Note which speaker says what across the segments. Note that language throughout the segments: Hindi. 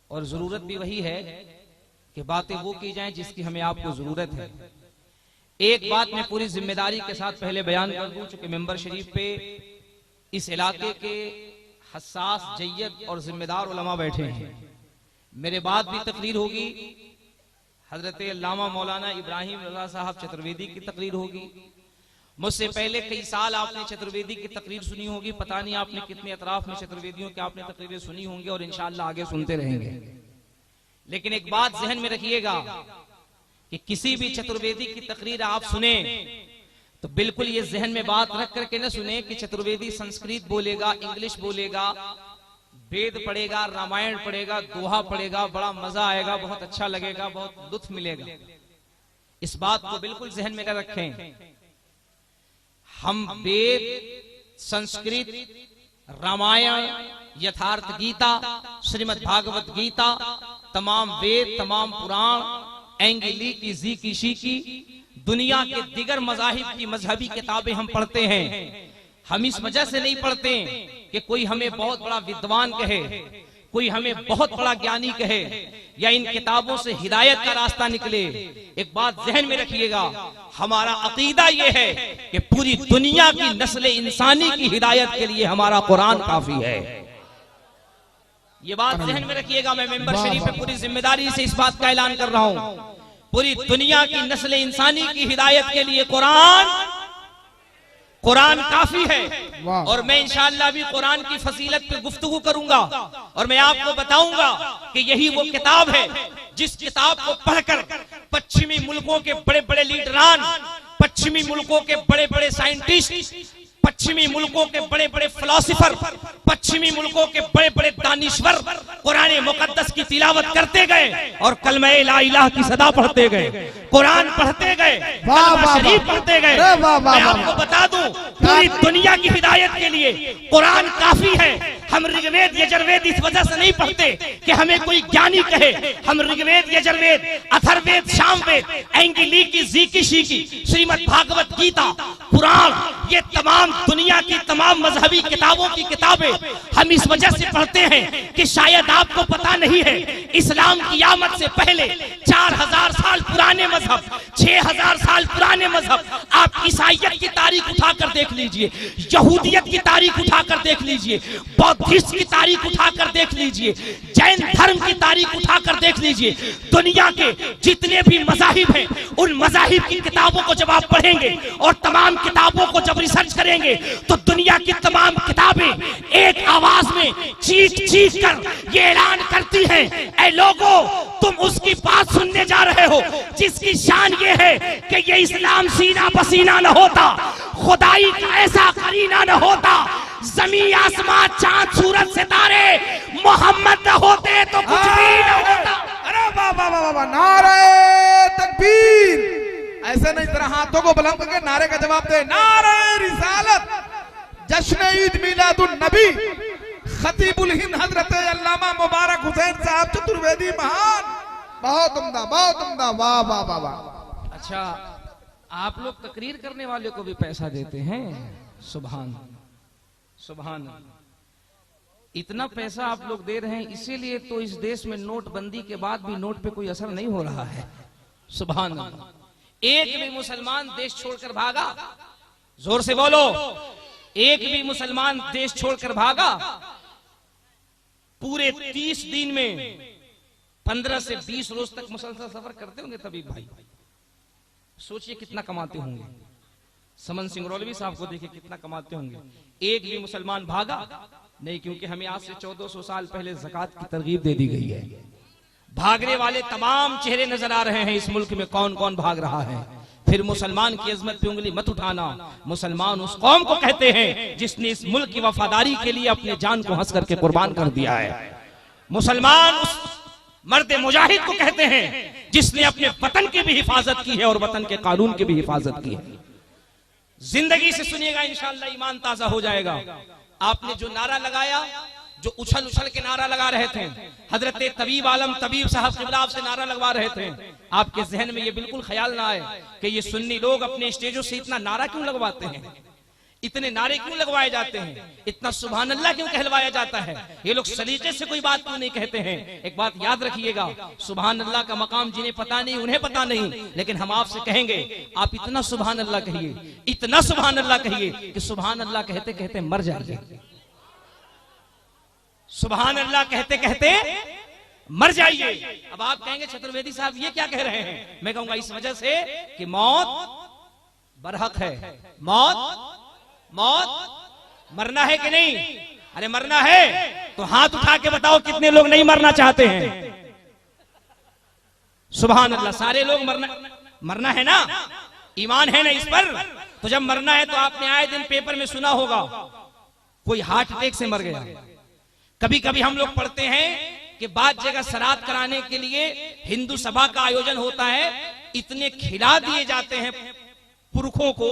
Speaker 1: और जरूरत भी वही है कि बातें वो की जाएं जिसकी हमें आपको जरूरत है। एक बात मैं पूरी जिम्मेदारी के साथ पहले बयान कर दूं, चूंकि मेंबर शरीफ पे इस इलाके के हसास, जय्यद और जिम्मेदार उलमा बैठे हैं। मेरे बाद भी तकरीर होगी, हजरत अल्लामा मौलाना इब्राहिम रजा साहब चतुर्वेदी की तकरीर होगी। मुझसे पहले कई साल आपने चतुर्वेदी की तकरीर सुनी होगी, पता नहीं आपने कितने अतराफ में चतुर्वेदियों की आपने तकरीरें सुनी होंगी और इंशाअल्लाह आगे सुनते रहेंगे। लेकिन एक बात जहन में रखिएगा कि किसी भी चतुर्वेदी की तकरीर आप सुने तो बिल्कुल ये जहन में बात रख करके न सुने कि चतुर्वेदी संस्कृत बोलेगा, इंग्लिश बोलेगा, वेद पढ़ेगा, रामायण पढ़ेगा, दोहा पढ़ेगा, बड़ा मजा आएगा, बहुत अच्छा लगेगा, बहुत लुत्फ मिलेगा। इस बात को बिल्कुल जहन में न रखें। हम वेद, संस्कृत, रामायण, यथार्थ गीता, श्रीमद् भागवत गीता, तमाम वेद, तमाम पुराण, एंगिली की, जी की, शी की, दुनिया के दिगर मजाहिब की मजहबी किताबें हम पढ़ते हैं। हम इस वजह से नहीं पढ़ते कि कोई हमें बहुत बड़ा विद्वान कहे, कोई हमें बहुत बड़ा ज्ञानी कहे या इन किताबों से हिदायत का रास्ता निकले। एक बात जहन में रखिएगा, हमारा अकीदा यह है कि पूरी दुनिया की नस्ल इंसानी की हिदायत के लिए हमारा कुरान काफी है। ये बात जहन में रखिएगा। मैं मेंबर शरीफ पे पूरी जिम्मेदारी से इस बात का ऐलान कर रहा हूं, पूरी दुनिया की नस्ल इंसानी की हिदायत के लिए कुरान काफी है। और मैं इंशाअल्लाह भी कुरान की फजीलत पे गुफ्तगू करूंगा और मैं आपको बताऊंगा कि यही वो किताब है जिस किताब को पढ़कर पश्चिमी मुल्कों के बड़े बड़े लीडरान, पश्चिमी मुल्कों के बड़े बड़े साइंटिस्ट, पश्चिमी मुल्कों के बड़े बड़े फिलोसोफर, पश्चिमी मुल्कों के बड़े बड़े दानिश्वर कुरान मुकद्दस की तिलावत करते गए और कलमा ला इलाहा की सदा पढ़ते गए, कुरान पढ़ते गए, कलमा शरीफ पढ़ते गए। मैं आपको बता दूं, पूरी दुनिया की हिदायत के लिए कुरान काफी है। हम ऋग्वेद यजुर्वेद इस वजह से नहीं पढ़ते कि हमें कोई ज्ञानी कहे। हम ऋग्वेद यजुर्वेद, अथर्ववेद, सामवेद, एंगिली की, जी की, शी की, श्रीमद् भागवत गीता, पुराण, ये तमाम दुनिया की तमाम मजहबी किताबों की किताबें हम इस वजह से पढ़ते हैं कि शायद आपको पता नहीं है, इस्लाम की आमद से पहले 4000 साल पुराने मजहब, 6000 साल पुराने मजहब, आप ईसाइयत की तारीख उठाकर देख लीजिए, यहूदियत की तारीख उठाकर देख लीजिए, बौद्धिस्ट की तारीख उठाकर देख लीजिए, जैन धर्म की तारीख उठाकर देख लीजिए, दुनिया के जितने भी मजाहिब हैं उन मजाहिब की किताबों को जब आप पढ़ेंगे और तमाम किताबों को जब रिसर्च करेंगे तो दुनिया की तमाम किताबें एक आवाज में चीख चीख कर ये ऐलान करती हैं, ऐ लोगों, तुम उसकी बात सुनने जा रहे हो जिसकी शान ये है कि ये इस्लाम सीना पसीना न होता, खुदाई का ऐसा करीना न होता, जमीन आसमां चांद सूरज सितारे मोहम्मद न होते तो कुछ भी न होता।
Speaker 2: अरे बाबा बाबा, नारे तकबीर! ऐसे नहीं, तरह हाथों को बुलंद करके नारे का जवाब दे। नारे रिसालत, जश्न ईद मिलादुन नबी, खतीबुल हिंद हजरत अल्लामा मुबारक हुसैन साहब चतुर्वेदी महान। बहुत उम्दा, बहुत उम्दा, वाह वाह वाह वाह।
Speaker 1: अच्छा, आप लोग तकरीर करने वाले को भी पैसा देते हैं? सुभान सुभान। इतना पैसा आप लोग दे रहे हैं, इसीलिए तो इस देश में नोटबंदी के बाद भी नोट पे कोई असर नहीं हो रहा है। सुभान। एक भी मुसलमान देश छोड़कर भागा? जोर से बोलो, एक भी मुसलमान देश छोड़कर भागा? पूरे 30 दिन में 15 से 20 रोज तक मुसलसल सफर करते होंगे तभी भाई, सोचिए कितना कमाते होंगे। समन सिंह रौलवी साहब को देखिए कितना कमाते होंगे। एक भी मुसलमान भागा नहीं, क्योंकि हमें आज से 1400 साल पहले ज़कात की तरगीब दे दी गई है। भागने वाले तमाम चेहरे नजर आ रहे हैं इस मुल्क में, कौन कौन भाग रहा है। फिर मुसलमान की अजमत पे उंगली मत उठाना। मुसलमान उस कौम को कहते हैं जिसने इस मुल्क की वफादारी के लिए अपने जान को हंस करके कुर्बान कर दिया है। मुसलमान उस मर्द मुजाहिद को कहते हैं जिसने अपने वतन की भी हिफाजत की है और वतन के कानून की भी हिफाजत की है। जिंदगी से सुनिएगा, इंशाअल्लाह ईमान ताजा हो जाएगा। आपने जो नारा लगाया, जो उछल उछल के नारा लगा रहे थे, हजरत तबीब आलम तबीब साहब क़िबला आपसे नारा लगवा रहे थे, आपके जहन में ये बिल्कुल ख्याल ना आए कि ये सुन्नी लोग अपने स्टेजों से इतना नारा क्यों लगवाते हैं। इतने नारे क्यों लगवाए जाते हैं, इतना सुभान अल्लाह क्यों कहलवाया जाता है? ये लोग सलीके से कोई बात क्यों नहीं कहते हैं? एक बात याद रखिएगा, सुभान अल्लाह का मकाम जिन्हें पता नहीं उन्हें पता नहीं, लेकिन हम आपसे कहेंगे आप इतना सुभान अल्लाह कहिए, इतना सुभान अल्लाह कहिए कि सुभान अल्लाह कहते कहते मर जाइए। सुभान अल्लाह कहते कहते मर जाइए। अब आप कहेंगे चतुर्वेदी साहब ये क्या कह रहे हैं? मैं कहूंगा इस वजह से कि मौत बरहक है। मौत मरना है कि नहीं? अरे मरना है तो हाथ उठा के बताओ कितने लोग नहीं मरना चाहते हैं? सुभान अल्लाह, सारे लोग मरना है ना, ईमान है ना इस पर? तो जब मरना है तो आपने आए दिन पेपर में सुना होगा कोई हार्ट अटैक से मर गया। कभी कभी हम लोग पढ़ते हैं कि बाद जगह श्राद्ध कराने के लिए हिंदू सभा का आयोजन होता है, इतने खिला दिए जाते हैं पुरखों को,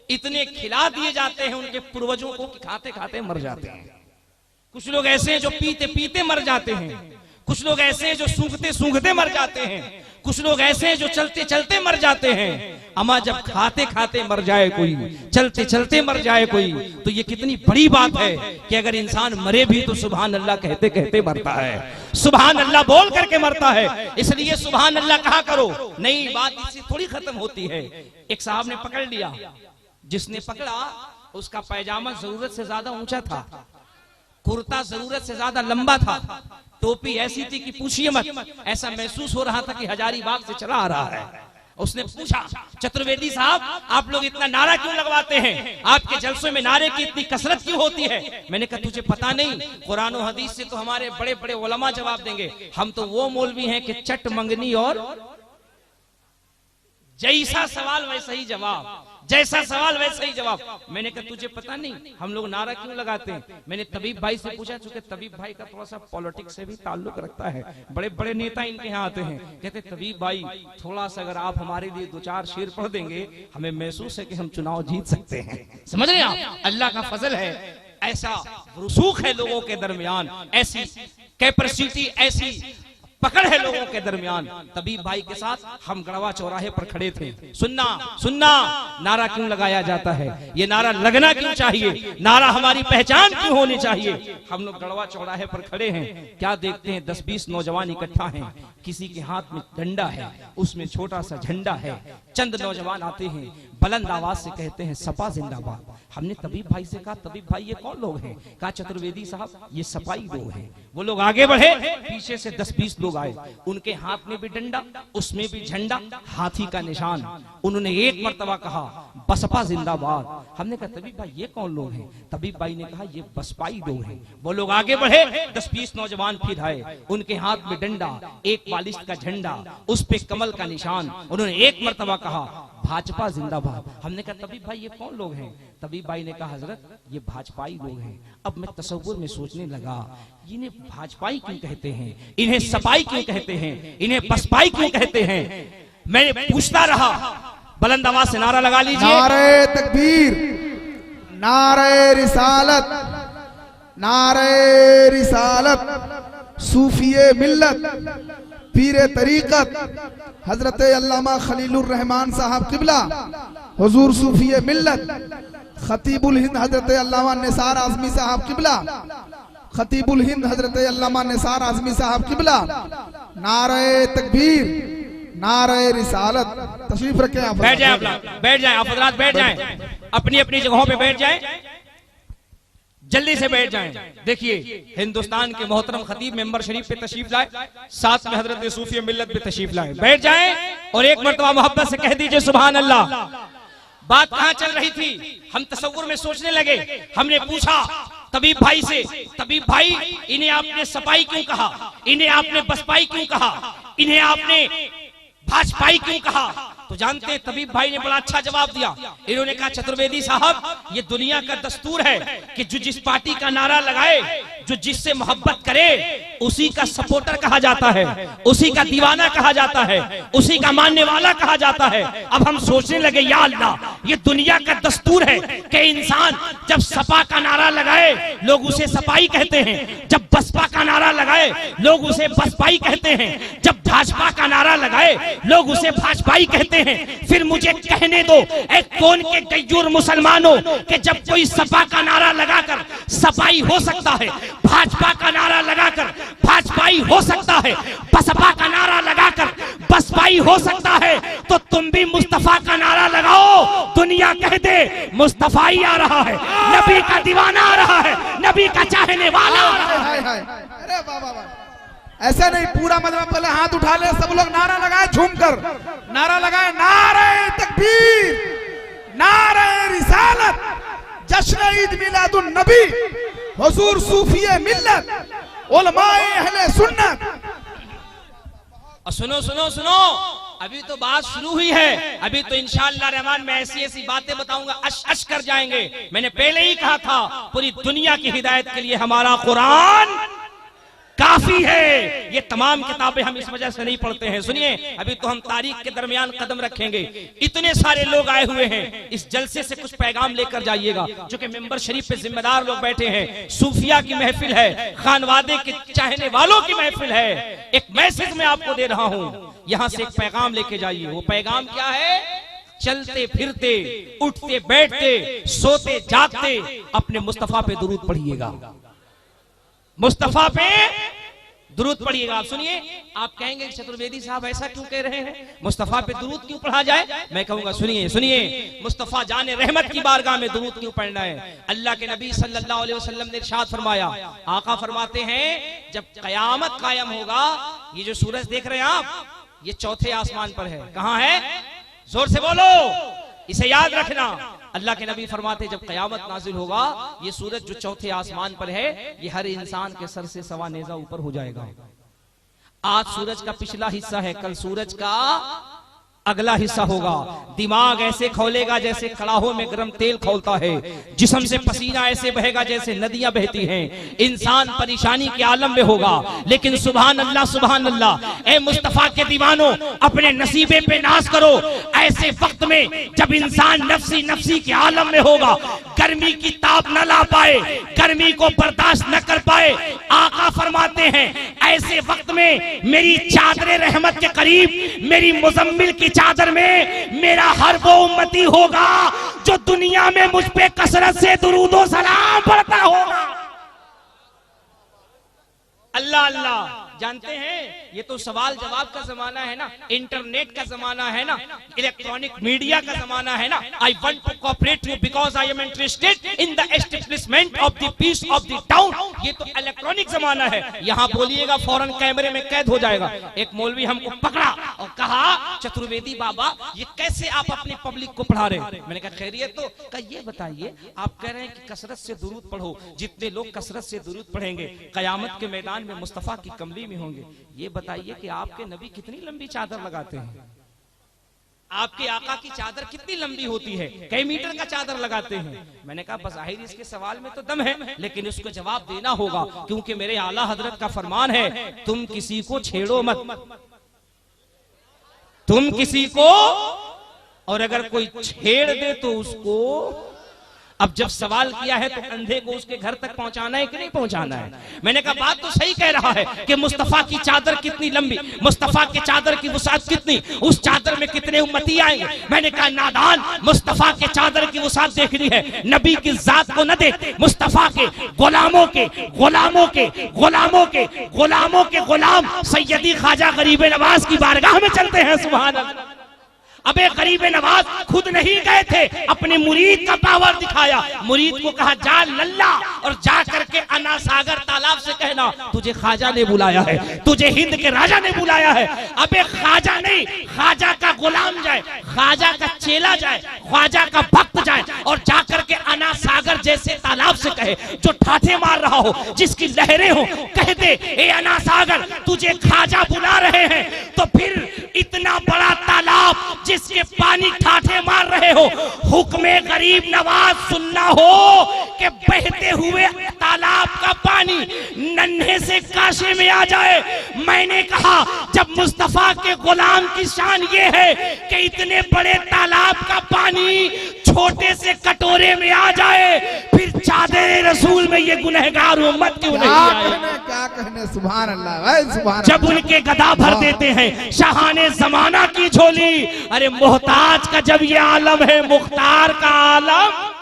Speaker 1: इतने खिला दिए जाते हैं उनके पूर्वजों को कि खाते खाते मर जाते हैं। कुछ लोग ऐसे हैं जो पीते पीते मर जाते हैं, कुछ लोग ऐसे हैं जो सूंघते सूंघते मर जाते हैं, कुछ लोग ऐसे हैं जो चलते चलते मर जाते हैं। अमा जब खाते खाते मर जाए कोई, चलते चलते मर जाए कोई, तो ये कितनी बड़ी बात है कि अगर इंसान मरे भी तो सुभान अल्लाह कहते कहते मरता है, सुभान अल्लाह बोल करके मरता है। इसलिए सुभान अल्लाह कहा करो। नहीं, बात इससे थोड़ी खत्म होती है। एक साहब ने पकड़ लिया, जिसने पकड़ा उसका पैजामा जरूरत से ज्यादा ऊंचा था, कुर्ता जरूरत से ज्यादा लंबा था, टोपी ऐसी थी कि पूछिए मत, ऐसा महसूस हो रहा था कि हजारीबाग से चला आ रहा है। उसने पूछा, चतुर्वेदी साहब आप लोग इतना नारा क्यों लगवाते हैं? आपके जलसों में नारे की इतनी कसरत क्यों होती है? मैंने कहा तुझे पता नहीं, कुरान और हदीस से तो हमारे बड़े बड़े उलमा जवाब देंगे। हम तो वो मौलवी हैं कि चट मंगनी और जैसा सवाल वैसा ही जवाब, जैसा सवाल वैसा ही जवाब। मैंने कहा तुझे पता नहीं हम लोग नारा क्यों लगाते हैं? मैंने तबीब भाई से पूछा, चूंकि तबीब भाई का थोड़ा सा पॉलिटिक्स से भी ताल्लुक रखता है, बड़े बड़े नेता इनके यहाँ आते हैं। कहते तबीब भाई थोड़ा सा अगर आप हमारे लिए दो चार शेर पढ़ देंगे, हमें महसूस है कि हम चुनाव जीत सकते हैं। समझ रहे हैं आप? अल्लाह का फजल है, ऐसा रुसूख है लोगों के दरमियान, ऐसी कैपेसिटी, ऐसी पकड़ है लोगों के दरमियान। तबीब भाई के साथ हम गढ़वा चौराहे पर खड़े थे। सुनना सुनना, नारा क्यों लगाया जाता है? ये नारा लगना क्यों चाहिए? नारा हमारी पहचान क्यों होनी चाहिए? हम लोग गढ़वा चौराहे पर खड़े हैं, क्या देखते हैं 10-20 नौजवान इकट्ठा हैं, किसी के हाथ में डंडा है, उसमें छोटा सा झंडा है। चंद नौजवान आते हैं, बुलंद आवाज से कहते हैं सपा जिंदाबाद। हमने तबीब भाई से कहा, तबीब भाई ये कौन लोग हैं? कहा चतुर्वेदी साहब ये सपाई लोग हैं। वो लोग आगे बढ़े, पीछे से 10-20 लोग आए, उनके हाथ में भी डंडा, उसमें भी झंडा, हाथी का निशान। उन्होंने एक मर्तबा कहा बसपा जिंदाबाद। हमने कहा तबीब भाई ये कौन लोग हैं? तबीब भाई ने कहा ये बसपाई लोग हैं। वो लोग आगे बढ़े, 10-20 नौजवान फिर आए, उनके हाथ में डंडा, एक बालिश का झंडा, उस पे कमल का निशान। उन्होंने एक मर्तबा कहा भाजपा जिंदाबाद। हमने कहा तबीब भाई ये कौन लोग हैं? तबीब भाई ने कहा हजरत ये भाजपाई लोग हैं। अब मैं तसव्वुर में सोचने लगा, इन्हें भाजपाई क्यों कहते हैं, इन्हें सपाई क्यों कहते हैं, इन्हें बसपाई क्यों कहते हैं? मैंने पूछता रहा, बुलंद आवाज से नारा लगा लीजिए,
Speaker 2: नारे तकबीर, नारे रिसालत, नारे रिसालत, सूफिये मिल्लत, पीरे तरीकत हजरत अल्लामा खलीलुर रहमान साहब किबला, हुजूर सूफिये मिल्लत, खतीबुल हिंद हजरत अल्लामा निसार आजमी साहब किबला, खतीबुल हिंद हजरत अल्लामा निसार आजमी साहब किबला, नारे तकबीर, नारे रिसालत। तशरीफ रखें आप।
Speaker 1: बैठ जाए, आप बैठ जाए, आप हजरात बैठ जाए, अपनी अपनी जगहों पे बैठ जाए, जल्दी से बैठ जाएं। देखिए हिंदुस्तान के मोहतरम खतीब मेंबर शरीफ पे तशरीफ लाए, साथ में हजरत सूफी मिल्लत पे तशरीफ लाए। बैठ जाएं और एक मर्तबा मोहब्बत से कह दीजिए सुभान अल्लाह। बात कहां चल रही थी? हम तसव्वुर में सोचने लगे। हमने पूछा तबीब भाई से, तबीब भाई इन्हें आपने सपाई क्यों कहा, इन्हें आपने बसपाई क्यों कहा, इन्हें आपने भाजपाई क्यों कहा? तो जानते हैं तबीब भाई ने बड़ा अच्छा जवाब दिया। इन्होंने कहा चतुर्वेदी साहब ये दुनिया का दस्तूर है कि जो जिस पार्टी का नारा लगाए, जो जिससे मोहब्बत करे उसी का सपोर्टर कहा जाता है, उसी का दीवाना कहा जाता है, उसी का मानने वाला कहा जाता है। अब हम सोचने लगे या अल्लाह, ये दुनिया का दस्तूर है कि इंसान जब सपा का नारा लगाए लोग उसे सपाई कहते हैं, जब बसपा का नारा लगाए लोग उसे बसपाई कहते हैं, जब भाजपा का नारा लगाए लोग उसे भाजपाई कहते हैं। फिर मुझे कहने दो एक कौन के गैयूर मुसलमानों कि जब कोई सपा का नारा लगाकर सपाई हो सकता है, भाजपा का नारा लगाकर भाजपाई हो सकता है, बसपा का नारा लगाकर बसपाई हो सकता है, तो तुम भी मुस्तफा का नारा लगाओ, दुनिया कह दे मुस्तफा ही आ रहा है, नबी का दीवाना आ रहा है, नबी का चाहने वाला आ रहा है।
Speaker 2: अरे बाबा, ऐसा नहीं, पूरा मतलब पहले हाथ उठा ले, सब लोग नारा लगाए, झूमकर नारा लगाए, नारे तकबीर, नारे रिसालत, जश्न ईद मिलादुन नबी, हुजूर सूफिये मिल्लत, उलमाए अहले सुन्नत।
Speaker 1: और सुनो सुनो सुनो, अभी तो बात शुरू हुई है, अभी तो इंशाअल्लाह रहमान मैं ऐसी ऐसी बातें बताऊंगा, अश अश कर जाएंगे। मैंने पहले ही कहा था पूरी दुनिया की हिदायत के लिए हमारा कुरान काफी है। ये तमाम किताबें हम इस वजह से नहीं पढ़ते हैं। सुनिए, अभी तो हम तारीख के दरमियान कदम रखेंगे। इतने सारे लोग आए हुए हैं, इस जलसे से कुछ पैगाम लेकर जाइएगा, जो कि मेंबर शरीफ पे जिम्मेदार लोग बैठे हैं। सूफिया की महफिल है, खानवादे के चाहने वालों की महफिल है। एक मैसेज मैं आपको दे रहा हूं, यहां से एक पैगाम लेके जाइए। वो पैगाम क्या है? चलते फिरते, उठते बैठते, सोते जागते अपने मुस्तफा पे दुरूद पढ़िएगा, मुस्तफा पे दुरूद पढ़िएगा। आप सुनिए, आप कहेंगे चतुर्वेदी साहब ऐसा क्यों कह रहे हैं, मुस्तफा पे दुरूद क्यों पढ़ा जाए? मैं कहूंगा सुनिए सुनिए, मुस्तफा जाने रहमत की बारगाह में दुरूद क्यों पढ़ना है? अल्लाह के नबी सल्लल्लाहु अलैहि वसल्लम ने इरशाद फरमाया, आका फरमाते हैं जब कयामत कायम होगा, ये जो सूरज देख रहे हैं आप, ये चौथे आसमान पर है। कहां है? जोर से बोलो, इसे याद रखना। अल्लाह के नबी फरमाते जब कयामत नाजिल होगा, ये सूरज जो चौथे आसमान पर है, ये हर इंसान के सर से सवा नेजा ऊपर हो जाएगा। आज सूरज का पिछला हिस्सा है, कल सूरज का अगला हिस्सा होगा। दिमाग ऐसे खौलेगा जैसे कड़ाहों में गर्म तेल खौलता है, जिस्म से पसीना ऐसे बहेगा जैसे नदियां बहती हैं। इंसान परेशानी के आलम में होगा, लेकिन सुभान अल्लाह सुभान अल्लाह, ए मुस्तफा के दीवानों, अपने नसीबे पे नाज करो। ऐसे वक्त में जब इंसान नफ्सी नफ्सी के आलम में होगा, गर्मी की ताप न ला पाए, गर्मी को बर्दाश्त न कर पाए, आका फरमाते हैं ऐसे वक्त में मेरी चादर रहमत के करीब, मेरी मुजम्मिल की चादर में मेरा हर वो उम्मती होगा जो दुनिया में मुझ पे कसरत से दुरूदो सलाम पढ़ता होगा। अल्लाह अल्लाह। जानते हैं, ये तो सवाल जवाब का जमाना है ना, इंटरनेट का जमाना है ना, इलेक्ट्रॉनिक मीडिया का जमाना है ना। I want to cooperate you because I am interested in the establishment of the peace of the town. ये तो इलेक्ट्रॉनिक जमाना है, यहाँ बोलिएगा फौरन कैमरे में कैद हो जाएगा। एक मौलवी हमको पकड़ा और कहा, चतुर्वेदी बाबा ये कैसे आप अपनी पब्लिक को पढ़ा रहे हैं? मैंने कहा खैरियत तो? कहा ये बताइए, आप कह रहे हैं कि कसरत से दुरूद पढ़ो, जितने लोग कसरत से दुरूद पढ़ेंगे कयामत के मैदान में मुस्तफा की कमली में होंगे। ये बताइए कि आपके नबी कितनी लंबी चादर लगाते हैं? आपके आका की चादर कितनी लंबी होती है? कई मीटर का चादर लगाते हैं? मैंने कहा बज़ाहिर इसके सवाल में तो दम है, लेकिन उसको जवाब देना होगा, क्योंकि मेरे आला हजरत का फरमान है, तुम किसी को छेड़ो मत, तुम किसी को, और अगर कोई छेड़ दे तो उसको। अब जब सवाल किया है तो अंधे को उसके घर तक पहुंचाना है कि नहीं पहुंचाना है? मैंने कहा बात तो सही कह रहा है कि मुस्तफा की चादर कितनी लंबी, मुस्तफा की चादर की वुसात कितनी, उस चादर में कितने उम्मती आएंगे। मैंने कहा नादान, मुस्तफा के चादर की वुसात देखनी है, नबी की जात को न देख, मुस्तफा के गुलामों के गुलामों के गुलामों के गुलामों के गुलाम सैयदी ख्वाजा गरीब नवाज की बारगाह में चलते हैं। सुभान अल्लाह। अबे गरीब नवाज खुद नहीं गए थे, अपने मुरीद का पावर दिखाया। मुरीद को कहा जा लल्ला, और जा करके अना सागर तालाब से कहना तुझे ख्वाजा ने बुलाया है, तुझे हिंद के राजा ने बुलाया है। अबे ख्वाजा नहीं, ख्वाजा का गुलाम जाए, ख्वाजा का चेला जाए, ख्वाजा का भक्त जाए, और जा करके अना सागर जैसे तालाब से कहे, जो ठाठे मार रहा हो, जिसकी लहरें हो, कह दे ए अना सागर तुझे ख्वाजा बुला रहे हैं। तो फिर इतना बड़ा तालाब जिसके पानी ठाठे मार रहे हो, हुक्मे गरीब नवाज सुनना हो कि बहते हुए तालाब का पानी नन्हे से काशे में आ जाए। मैंने कहा जब मुस्तफा के गुलाम की शान ये है कि इतने बड़े तालाब का पानी छोटे से कटोरे में आ जाए, फिर चादर रसूल में ये गुनहगार उम्मत क्यों नहीं आए?
Speaker 2: क्या कहने, सुभान अल्लाह भाई, सुभान।
Speaker 1: जब उनके गदा भर देते हैं शाहाने जमाना की झोली, अरे मोहताज का जब ये आलम है, मुख्तार का आलम।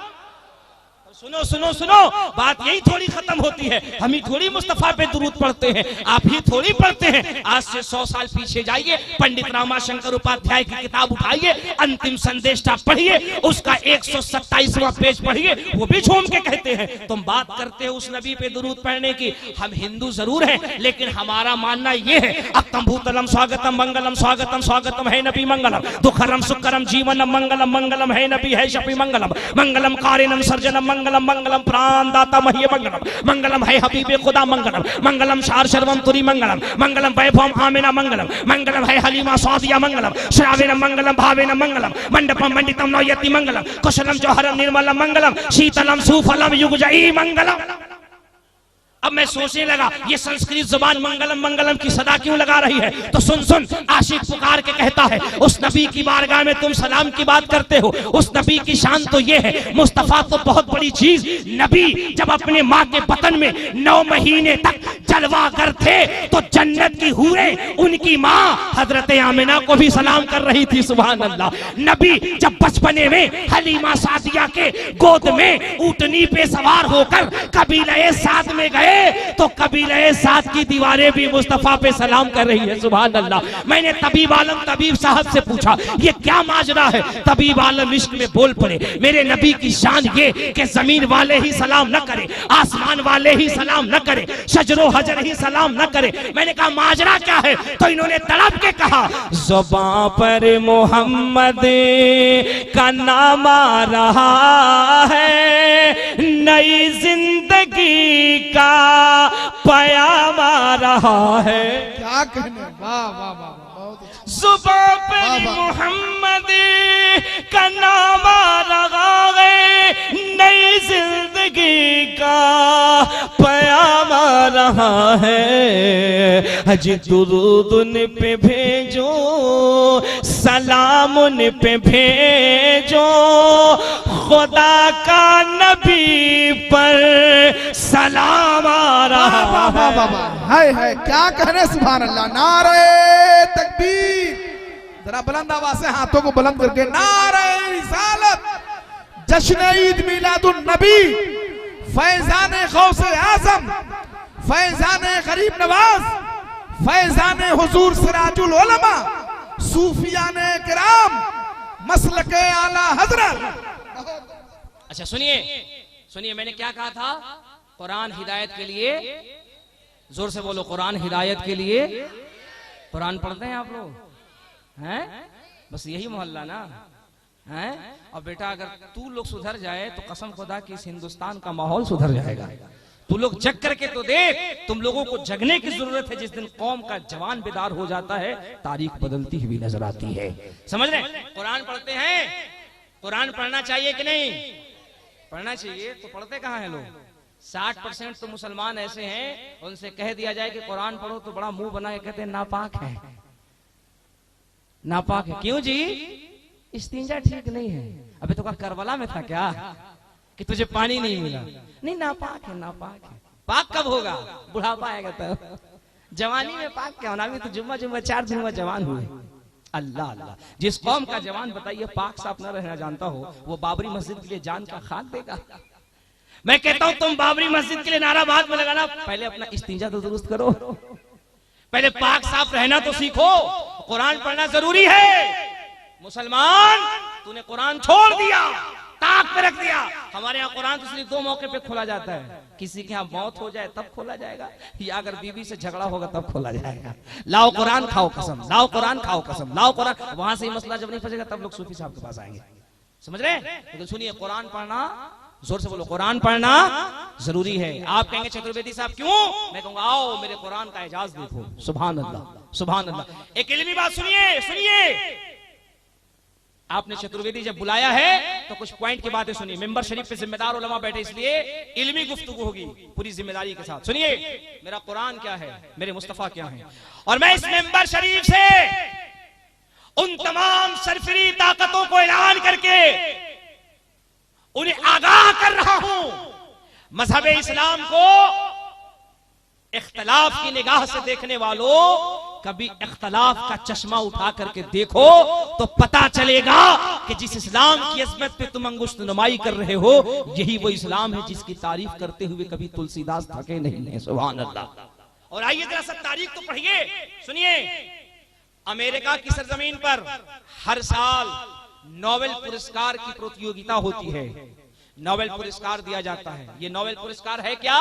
Speaker 1: सुनो सुनो सुनो, बात यही थोड़ी खत्म होती है। हम ही थोड़ी मुस्तफा पे दुरूद पढ़ते हैं, आप ही थोड़ी पढ़ते हैं। आज से 100 साल पीछे जाइए, पंडित रामाशंकर उपाध्याय की किताब उठाइए, अंतिम संदेशा पढ़िए, उसका 127वां पेज पढ़िए, वो भी झूम के कहते हैं तुम बात करते हो उस नबी पे दुरूद पढ़ने की। हम हिंदू जरूर हैं, लेकिन हमारा मानना ये है अक्तम भूतलम स्वागतम मंगलम स्वागतम स्वागतम है नबी मंगलम दुखरम सुखरम जीवनम मंगलम मंगलम है नबी है शफी मंगलम मंगलम कारिणम सर्जनम मंगलम मंगलम प्राण दाता मह्य मंगलम मंगलम है हबीबे खुदा मंगलम मंगलम शार शर्वम तुरी मंगलम मंगलम वैभवम आमिना मंगलम मंगलम है हलीमा सौदिया मंगलम श्रावेन मंगलम भावेन मंगलम मंडपम मंडितम नयति मंगलम कुशलम जौहरम निर्मलम मंगलम शीतलम सुफलम युगजई मंगलम। अब मैं सोचने लगा ये संस्कृत जुबान मंगलम मंगलम की सदा क्यों लगा रही है? तो सुन सुन, आशिक पुकार के कहता है उस नबी की बारगाह में तुम सलाम की बात करते हो। उस नबी की शान तो ये है, मुस्तफा तो बहुत बड़ी चीज। नबी जब अपने माँ के बतन में 9 महीने तक जलवागर थे तो जन्नत की हूरें उनकी माँ हजरत आमिना को भी सलाम कर रही थी। सुभान अल्लाह। नबी जब बचपने में हलीमा सादिया के गोद में ऊँटनी पे सवार होकर कबीले साद में गए तो कबीले साद की दीवारें भी मुस्तफा पे सलाम कर रही है। सुभान अल्लाह। मैंने तबीब आलम तबीब साहब से पूछा ये क्या माजरा है? तबीब आलम इश्क में बोल पड़े, मेरे नबी की शान ये कि जमीन वाले ही सलाम न करे, आसमान वाले ही सलाम न करे, शजरो हजर ही सलाम न करे। मैंने कहा माजरा क्या है? तो इन्होंने तड़प के कहा ज़ुबान पर मोहम्मद का नाम आ रहा है, नई जिंदगी का पयाम आ रहा है।
Speaker 2: क्या कहने, वाह वाह वाह।
Speaker 1: जुबान पर मोहम्मद का नाम आ रहा है, नई जिंदगी का पयाम आ रहा है। हज दुरूद उन पे भेजो, सलाम उन पे भेजो, खुदा का नबी पर सलाम आ रहा
Speaker 2: है। है क्या कहने, सुभान अल्लाह। नारे तकबीर, जरा बुलंद आवाज से हाथों को बुलंद करके नारे रिसालत, जश्न ईद मिलादुन नबी, फैजान गौसे आजम, फैजान गरीब नवाज, फैजान हुजूर सिराजुल उलमा, सूफियाने किराम, मसलके आला हजरत।
Speaker 1: अच्छा सुनिए सुनिए, मैंने क्या कहा था? कुरान हिदायत के लिए, जोर से बोलो, कुरान हिदायत के लिए। कुरान पढ़ते हैं आप लोग हैं? बस यही मोहल्ला ना है? और बेटा अगर तू लोग सुधर जाए तो कसम खुदा कि इस हिंदुस्तान का माहौल सुधर जाएगा। तू लोग जग करके तो देख, तुम लोगों को जगने की जरूरत है। जिस दिन कौम का जवान बेदार हो जाता है, तारीख बदलती हुई नजर आती है। समझ रहे? कुरान पढ़ते हैं, कुरान पढ़ना चाहिए कि नहीं? पढ़ना चाहिए। तो पढ़ते कहाँ हैं लोग? 60% तो मुसलमान ऐसे हैं, उनसे कह दिया जाए कि कुरान पढ़ो तो बड़ा मुंह बना के कहते हैं नापाक है, नापाक है। क्यों जी? इस्तिंजा ठीक नहीं है। अबे तो करबला में था क्या कि तुझे पानी नहीं मिला? नहीं, नापाक है, नापाक है। पाक कब होगा? बुढ़ापा आएगा तब। जवानी में पाक क्या होना? अभी तो जुम्मा 4 दिन में जवान हुए। अल्लाह अल्लाह। जिस कौम का जवान बताइए पाक साफ न रहना जानता हो, वो बाबरी मस्जिद के लिए जान का खाक देगा। मैं कहता हूं तुम बाबरी मस्जिद के लिए नारा बाद में लगाना, पहले अपना इस्तिंजा तो दुरुस्त करो, पहले पाक साफ रहना तो सीखो। कुरान पढ़ना जरूरी है। मुसलमान, तूने कुरान छोड़ दिया, ताक पे रख दिया। हमारे यहाँ कुरान तो सिर्फ 2 मौके पे खोला जाता है। किसी के यहाँ मौत हो जाए तब खोला जाएगा, या अगर बीवी से झगड़ा होगा तब खोला जाएगा। लाओ कुरान खाओ कसम, लाओ कुरान खाओ कसम, लाओ कुरान। वहां से ही मसला जब नहीं फंसेगा तब लोग सूफी साहब के पास आएंगे। समझ रहे? लेकिन सुनिए, कुरान पढ़ना जोर से बोलो, कुरान पढ़ना जरूरी है। आप कहेंगे चतुर्वेदी साहब क्यों? मैं कहूंगा आओ मेरे कुरान का एजाज देखो। सुभान अल्लाह, सुभान अल्लाह। एक इल्मी बात सुनिए, सुनिए। आपने चतुर्वेदी जब बुलाया है तो कुछ पॉइंट की बातें सुनिए। मेंबर शरीफ पे जिम्मेदार उलमा बैठे, इसलिए इल्मी गुफ्तगू होगी पूरी जिम्मेदारी के साथ। सुनिए मेरा कुरान क्या है, मेरे मुस्तफा क्या है, और मैं इस मेंबर शरीफ से उन तमाम सरफरी ताकतों को ऐलान करके उन्हें आगाह कर रहा हूं, मजहब इस्लाम को इख्तलाफ की निगाह से देखने वालों, कभी इख्तलाफ का चश्मा उठा करके देखो तो पता चलेगा कि जिस इस्लाम की अज़मत पे तुम अंगुश्त नुमाई कर रहे हो, यही वो इस्लाम है जिसकी तारीफ करते हुए कभी तुलसीदास थके नहीं है। सुभान अल्लाह। और आइए जरा सब तारीख तो पढ़िए, सुनिए। अमेरिका की सरजमीन पर हर साल नोबेल पुरस्कार की प्रतियोगिता होती है, नोबेल पुरस्कार दिया जाता है। ये नोबेल पुरस्कार है क्या?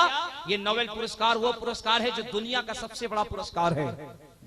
Speaker 1: ये नोबेल पुरस्कार वो पुरस्कार है जो दुनिया का सबसे बड़ा पुरस्कार है,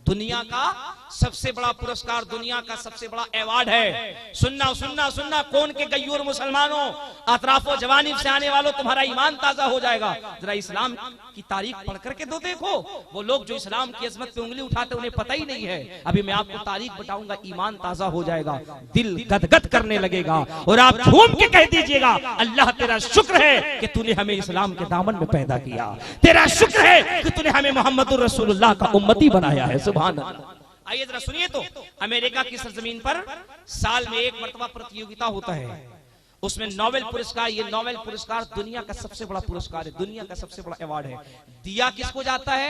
Speaker 1: दुनिया का सबसे बड़ा पुरस्कार, दुनिया का सबसे बड़ा अवार्ड है। सुनना सुनना सुनना, कौन के गयूर मुसलमानों, अतराफो जवानीब से आने वालों, तुम्हारा ईमान ताजा हो जाएगा। जरा इस्लाम की तारीख पढ़ करके तो देखो। वो लोग जो इस्लाम की अजमत पे उंगली उठाते उन्हें पता ही नहीं है। अभी मैं आपको तारीख बताऊंगा, ईमान ताजा हो जाएगा, दिल गदगद करने लगेगा और आप झूम के कह दीजिएगा, अल्लाह तेरा शुक्र है कि तूने हमें इस्लाम के दामन में पैदा किया, तेरा शुक्र है कि तूने हमें मोहम्मदुर रसूलुल्लाह का उम्मती बनाया है। सुभान अल्लाह। आइए जरा सुनिए तो, अमेरिका की सरजमीन पर साल में एक मर्तबा प्रतियोगिता होता है, उसमें नोबेल पुरस्कार, ये नोबेल पुरस्कार दुनिया का सबसे बड़ा पुरस्कार है, दुनिया का सबसे बड़ा अवार्ड है। दिया किसको जाता है?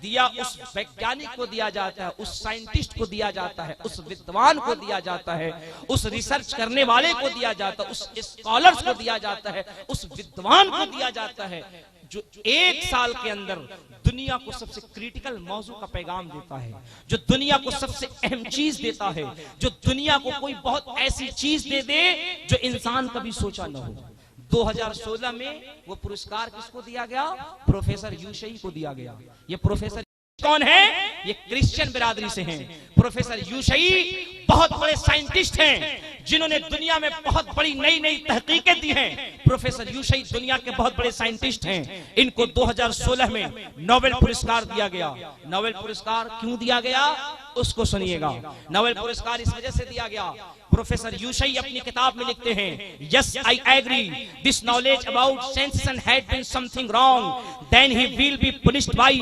Speaker 1: दिया उस वैज्ञानिक को दिया जाता है, उस साइंटिस्ट को दिया जाता है, उस विद्वान को दिया जाता है, उस रिसर्च करने वाले को दिया जाता है, उस स्कॉलर्स को दिया जाता है, उस विद्वान को दिया जाता है जो एक साल के अंदर दुनिया को सबसे क्रिटिकल मौजू का पैगाम देता है, जो दुनिया को सबसे अहम चीज देता है, जो दुनिया को कोई बहुत ऐसी चीज दे दे जो इंसान कभी सोचा न हो। 2016 में वो पुरस्कार किसको दिया गया? प्रोफेसर यूशई को दिया गया। ये प्रोफेसर कौन है? ये क्रिश्चियन बिरादरी से हैं। प्रोफेसर यूशई बहुत बड़े साइंटिस्ट हैं जिन्होंने दुनिया में बहुत बड़ी नई नई तहकीकें दी हैं। प्रोफेसर यूशई दुनिया के बहुत बड़े साइंटिस्ट हैं। इनको 2016 में नोबेल पुरस्कार दिया गया। नोबेल पुरस्कार क्यों दिया गया उसको सुनिएगा। नोबेल पुरस्कार इस वजह से दिया गया, प्रोफेसर यूशई अपनी किताब में लिखते हैं, yes I agree this knowledge about sensation had been something wrong, then he will be punished by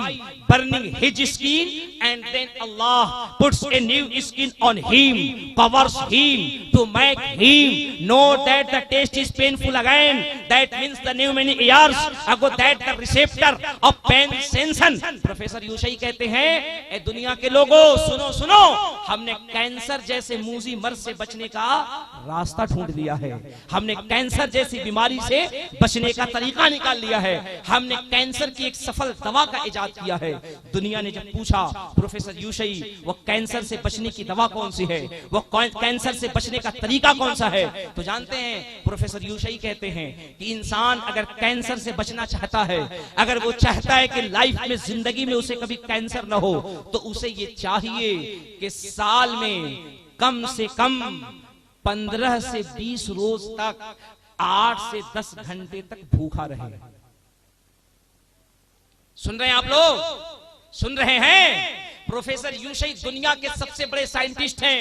Speaker 1: burning his skin and then Allah puts a new skin on him, covers him to make him know that the taste is painful again, that means the new many years ago that the receptor of pain sensation. Professor यूशई कहते हैं, ए दुनिया के लोगों सुनो सुनो, हमने कैंसर जैसे मूजी मर्ज से बचने का रास्ता ढूंढ लिया है, हमने कैंसर जैसी बीमारी से बचने का तरीका निकाल लिया है, हमने कैंसर की एक सफल दवा का इजाद किया है। दुनिया ने जब पूछा प्रोफेसर यूशई वो कैंसर से बचने की दवा कौन सी है, वो कैंसर से बचने का तरीका कौन सा है, तो जानते हैं प्रोफेसर यूशई कहते हैं कि इंसान अगर कैंसर से बचना चाहता है, अगर वो चाहता है कि लाइफ में जिंदगी में उसे कभी कैंसर न हो, तो उसे ये चाहिए कि साल में कम से कम 15 से 20 रोज तक 8 से 10 घंटे तक भूखा रहे। सुन रहे हैं आप लोग? सुन रहे हैं? प्रोफेसर यूशई दुनिया के सबसे बड़े साइंटिस्ट हैं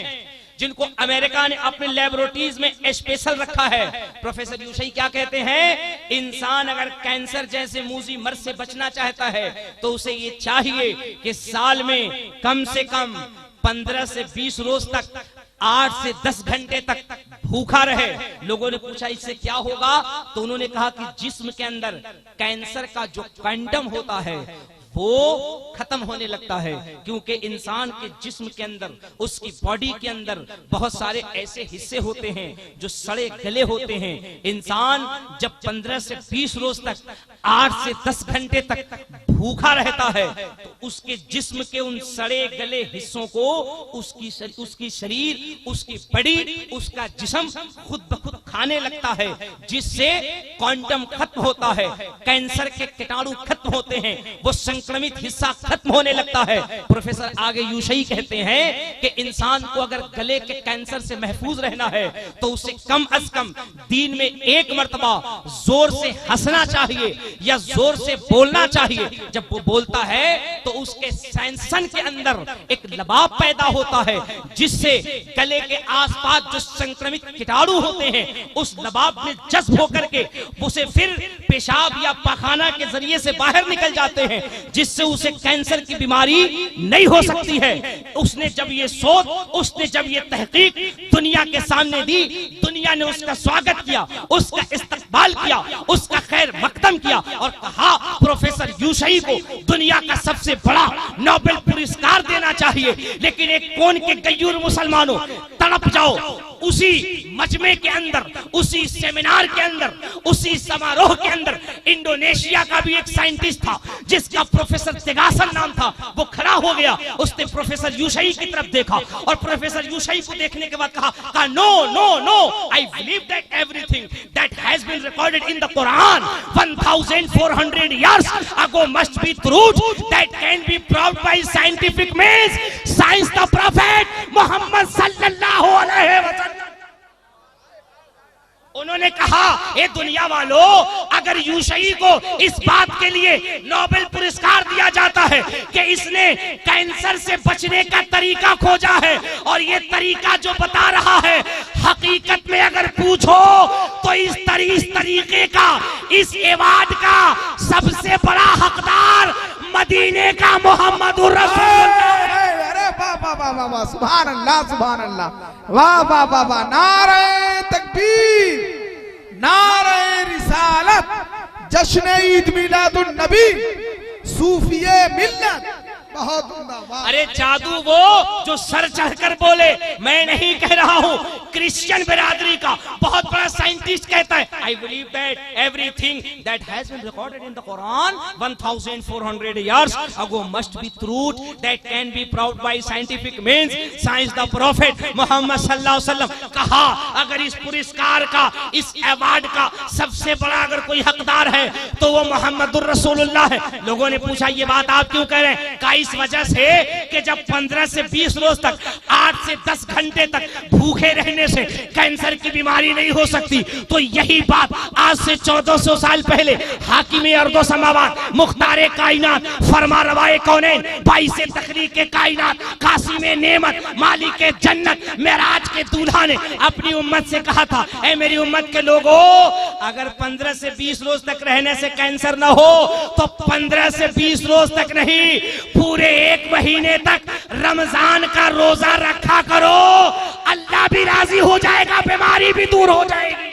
Speaker 1: जिनको अमेरिका ने अपने लैबोरेटरीज में स्पेशल रखा है। प्रोफेसर यूशई क्या कहते हैं? इंसान अगर कैंसर जैसे मूजी मर्ज से बचना चाहता है तो उसे ये चाहिए कि साल में कम से कम 15 से 20 रोज तक 8 से 10 घंटे तक भूखा रहे। लोगों ने पूछा इससे क्या होगा, तो उन्होंने कहा कि जिस्म के अंदर कैंसर का जो क्वांटम होता है वो खत्म होने लगता है, क्योंकि इंसान के जिस्म के अंदर, उसकी बॉडी के अंदर बहुत सारे ऐसे हिस्से होते हैं जो सड़े गले होते हैं। इंसान जब 15 से 20 रोज तक 8 से 10 घंटे तक भूखा रहता है तो उसके जिस्म के उन सड़े गले हिस्सों को उसकी शरीर, उसकी बॉडी, उसका जिस्म खुद ब खुद खाने लगता है, जिससे क्वांटम खत्म होता है, कैंसर के कीटाणु खत्म होते हैं, वो संक्रमित हिस्सा खत्म होने लगता है। प्रोफेसर आगे यूशई कहते हैं कि इंसान को अगर गले के कैंसर से महफूज रहना है तो उसे कम अज कम दिन में एक मर्तबा जोर से हंसना चाहिए या जोर से बोलना चाहिए। जब वो बोलता है तो उसके सेंसन के अंदर एक लबाब पैदा होता है, जिससे गले के आसपास जो संक्रमित कीटाणु होते हैं उस लबाब में जज्ब होकर के उसे फिर पेशाब या पाखाना के जरिए से बाहर निकल जाते हैं, जिससे उसे कैंसर की बीमारी नहीं हो सकती है। उसने जब ये सोच, उसने जब ये तहकीक दुनिया के सामने दी, दुनिया ने उसका स्वागत किया, उसका इस्तकबाल किया, उसका खैर मकदम किया और कहा प्रोफेसर यूशई को दुनिया का सबसे बड़ा नोबेल पुरस्कार देना चाहिए। लेकिन एक कौन के गयूर मुसलमानों, तड़प जाओ उसी मजमे के अंदर, उसी सेमिनार के अंदर, उसी समारोह के अंदर इंडोनेशिया का भी एक साइंटिस्ट था जिसका प्रोफेसर तेगासन नाम था। वो खड़ा हो गया, उसने प्रोफेसर यूशई की तरफ देखा और प्रोफेसर यूशई को देखने के बाद कहा no no no, I believe that everything that has been recorded in the Quran 1400 years ago must be truth that can be proved by scientific means. Science the prophet Muhammad sallallahu alaihi wasallam. उन्होंने कहा ए दुनिया वालों, अगर यूशई को इस बात के लिए नोबेल पुरस्कार दिया जाता है कि इसने कैंसर से बचने का तरीका खोजा है और ये तरीका जो बता रहा है, हकीकत में अगर पूछो तो इस तरीके का, इस अवार्ड का सबसे बड़ा हकदार मदीने का मोहम्मदुर रसूलुल्लाह।
Speaker 2: वाह सुभान अल्लाह, सुभान अल्लाह, वाह वाह वाह वाह, नारे तकबीर, नारे रिसालत, जश्न ईद मिलादुन नबी, सूफिये मिल्लत। बहुत उम्दा।
Speaker 1: अरे जादू वो जो सर चढ़कर बोले, मैं नहीं कह रहा हूँ, क्रिश्चियन बिरादरी का बहुत बड़ा साइंटिस्ट कहता है I believe that everything that has been recorded in the Quran 1400 years ago must be truth that can be proved by scientific means. Science the prophet Muhammad सल्लल्लाहु अलैहि वसल्लम कहा, अगर इस पुरस्कार का, इस अवार्ड का सबसे बड़ा अगर कोई हकदार है तो वो मोहम्मदुर रसूलुल्लाह है। लोगों ने पूछा ये बात आप क्यों कह रहे हैं? का इस वजह से कि जब 15 से 20 रोज तक 8 से 10 घंटे तक भूखे रहने से कैंसर की बीमारी नहीं हो सकती, तो यही बात आज से 1400 साल पहले हाकिम अर्दो समावात, मुख्तारे कायनात, फरमा रवाए कौनैन, बाइसे तखलीके कायनात, कासिमे नेमत, मालिके जन्नत, मेराज के दूल्हा ने अपनी उम्मत से कहा था, ऐ मेरी उम्मत के लोगों, अगर 15 से 20 रोज तक रहने से कैंसर ना हो तो 15 से 20 रोज तक नहीं, पूरे 1 महीने तक रमजान का रोजा रखा करो, अल्लाह भी राजी हो जाएगा, बीमारी भी दूर हो जाएगी।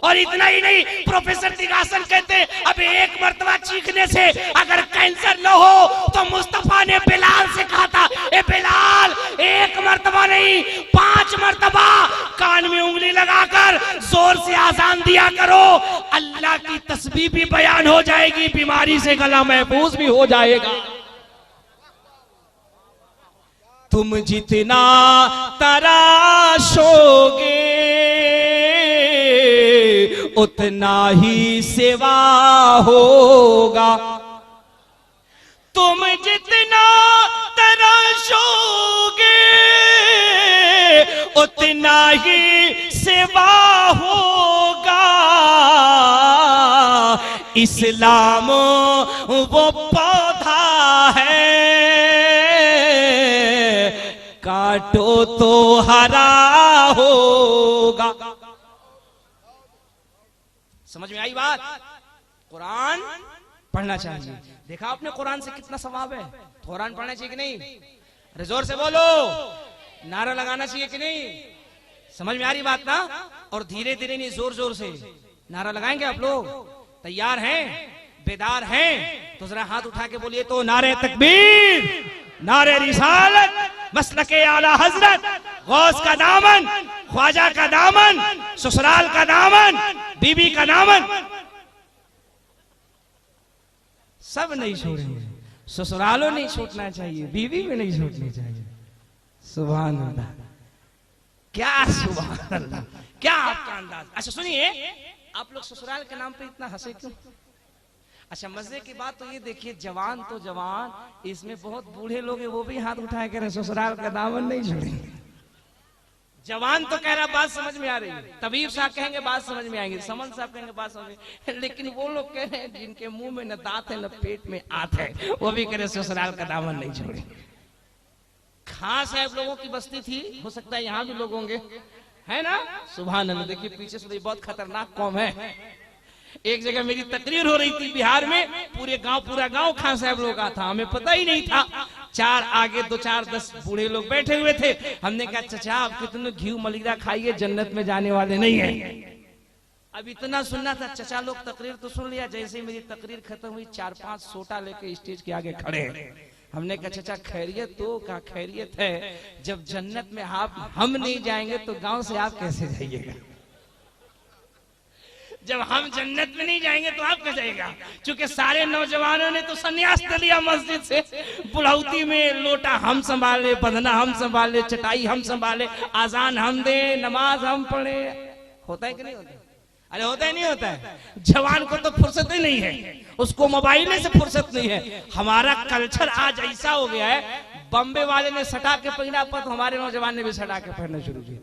Speaker 1: और इतना ही नहीं, प्रोफेसर तिगासन कहते हैं अब एक मर्तबा चीखने से अगर कैंसर न हो तो मुस्तफा ने बिलाल से कहा था, ए बिलाल, एक मर्तबा नहीं 5 मर्तबा कान में उंगली लगाकर जोर से आजान दिया करो, अल्लाह की तस्बीह भी बयान हो जाएगी, बीमारी से गला महफूज भी हो जाएगा। तुम जितना तराशोगे उतना ही सेवा होगा, तुम जितना तराशोगे उतना ही सेवा होगा। इस्लाम वो पौधा है, काटो तो हरा होगा। समझ में आई बात? कुरान पढ़ना चाहिए। देखा आपने कुरान से कितना सवाब है? कुरान पढ़ना चाहिए कि नहीं? अरे जोर से बोलो, नारा लगाना चाहिए कि नहीं? समझ में आ रही बात ना? और धीरे धीरे नहीं, जोर जोर से नारा लगाएंगे आप लोग। तैयार हैं? बेदार हैं? तो जरा हाथ उठा के बोलिए तो, नारे तकबीर, नारे रिसालत, मसलके आला हजरत, गौस का दामन, ख्वाजा का दामन, ससुराल का दामन, बीबी का दामन, सब नहीं छोड़ेंगे। ससुरालों नहीं छोड़ना चाहिए, बीवी भी नहीं छोड़नी चाहिए। सुभान अल्लाह। क्या सुभान अल्लाह, क्या आपका अंदाज। अच्छा सुनिए, आप लोग ससुराल के नाम पे इतना हंसे क्यों? अच्छा मजे की बात तो ये देखिए, जवान तो जवान, इसमें बहुत बूढ़े लोग हैं, वो भी हाथ उठाए कह रहे ससुराल का दामन नहीं छोड़ेंगे। जवान तो कह रहा बात समझ में आ रही है, तबीब साहब कहेंगे बात समझ में आएंगे, समन साहब कहेंगे बात समझ में, लेकिन वो लोग कह रहे हैं जिनके मुंह में न दांत है न पेट में आंत है, वो भी कह रहे ससुराल का दामन नहीं छोड़ेंगे। खां साहब लोगों की बस्ती थी, हो सकता है यहाँ भी लोग होंगे, है ना? सुभान अल्लाह। देखिए पीछे से बहुत खतरनाक कौम है। एक जगह मेरी तकरीर हो रही थी बिहार में, पूरा गांव खां साहब लोग का था, हमें पता ही नहीं था। चार आगे 2-4-10 बूढ़े लोग बैठे हुए थे। हमने कहा चचा आप कितने घी मलिदा खाइए, जन्नत में जाने वाले नहीं है। अब इतना सुनना था, चचा लोग तकरीर तो सुन लिया। जैसे ही मेरी तकरीर खत्म हुई, 4-5 सोटा लेके स्टेज के आगे खड़े। हमने कहा चचा खैरियत? तो कहा खैरियत है, जब जन्नत में हम नहीं जाएंगे तो गांव से आप कैसे जाइएगा? जब हम जन्नत में नहीं जाएंगे तो आप कैसे जाइएगा? क्योंकि सारे नौजवानों ने तो संन्यास ले लिया मस्जिद से। बुढ़ौती में लोटा हम संभाले, बंधना हम संभाले, चटाई हम संभाले, आजान हम दे, नमाज हम पढ़े। होता है कि नहीं होता? अरे होता है नहीं होता है? जवान को तो फुर्सत ही नहीं है, उसको मोबाइल से फुर्सत नहीं है। हमारा कल्चर आज ऐसा हो गया है, बम्बे वाले ने सटा के पहना पर तो हमारे नौजवान ने भी सटा के पहनना शुरू किया।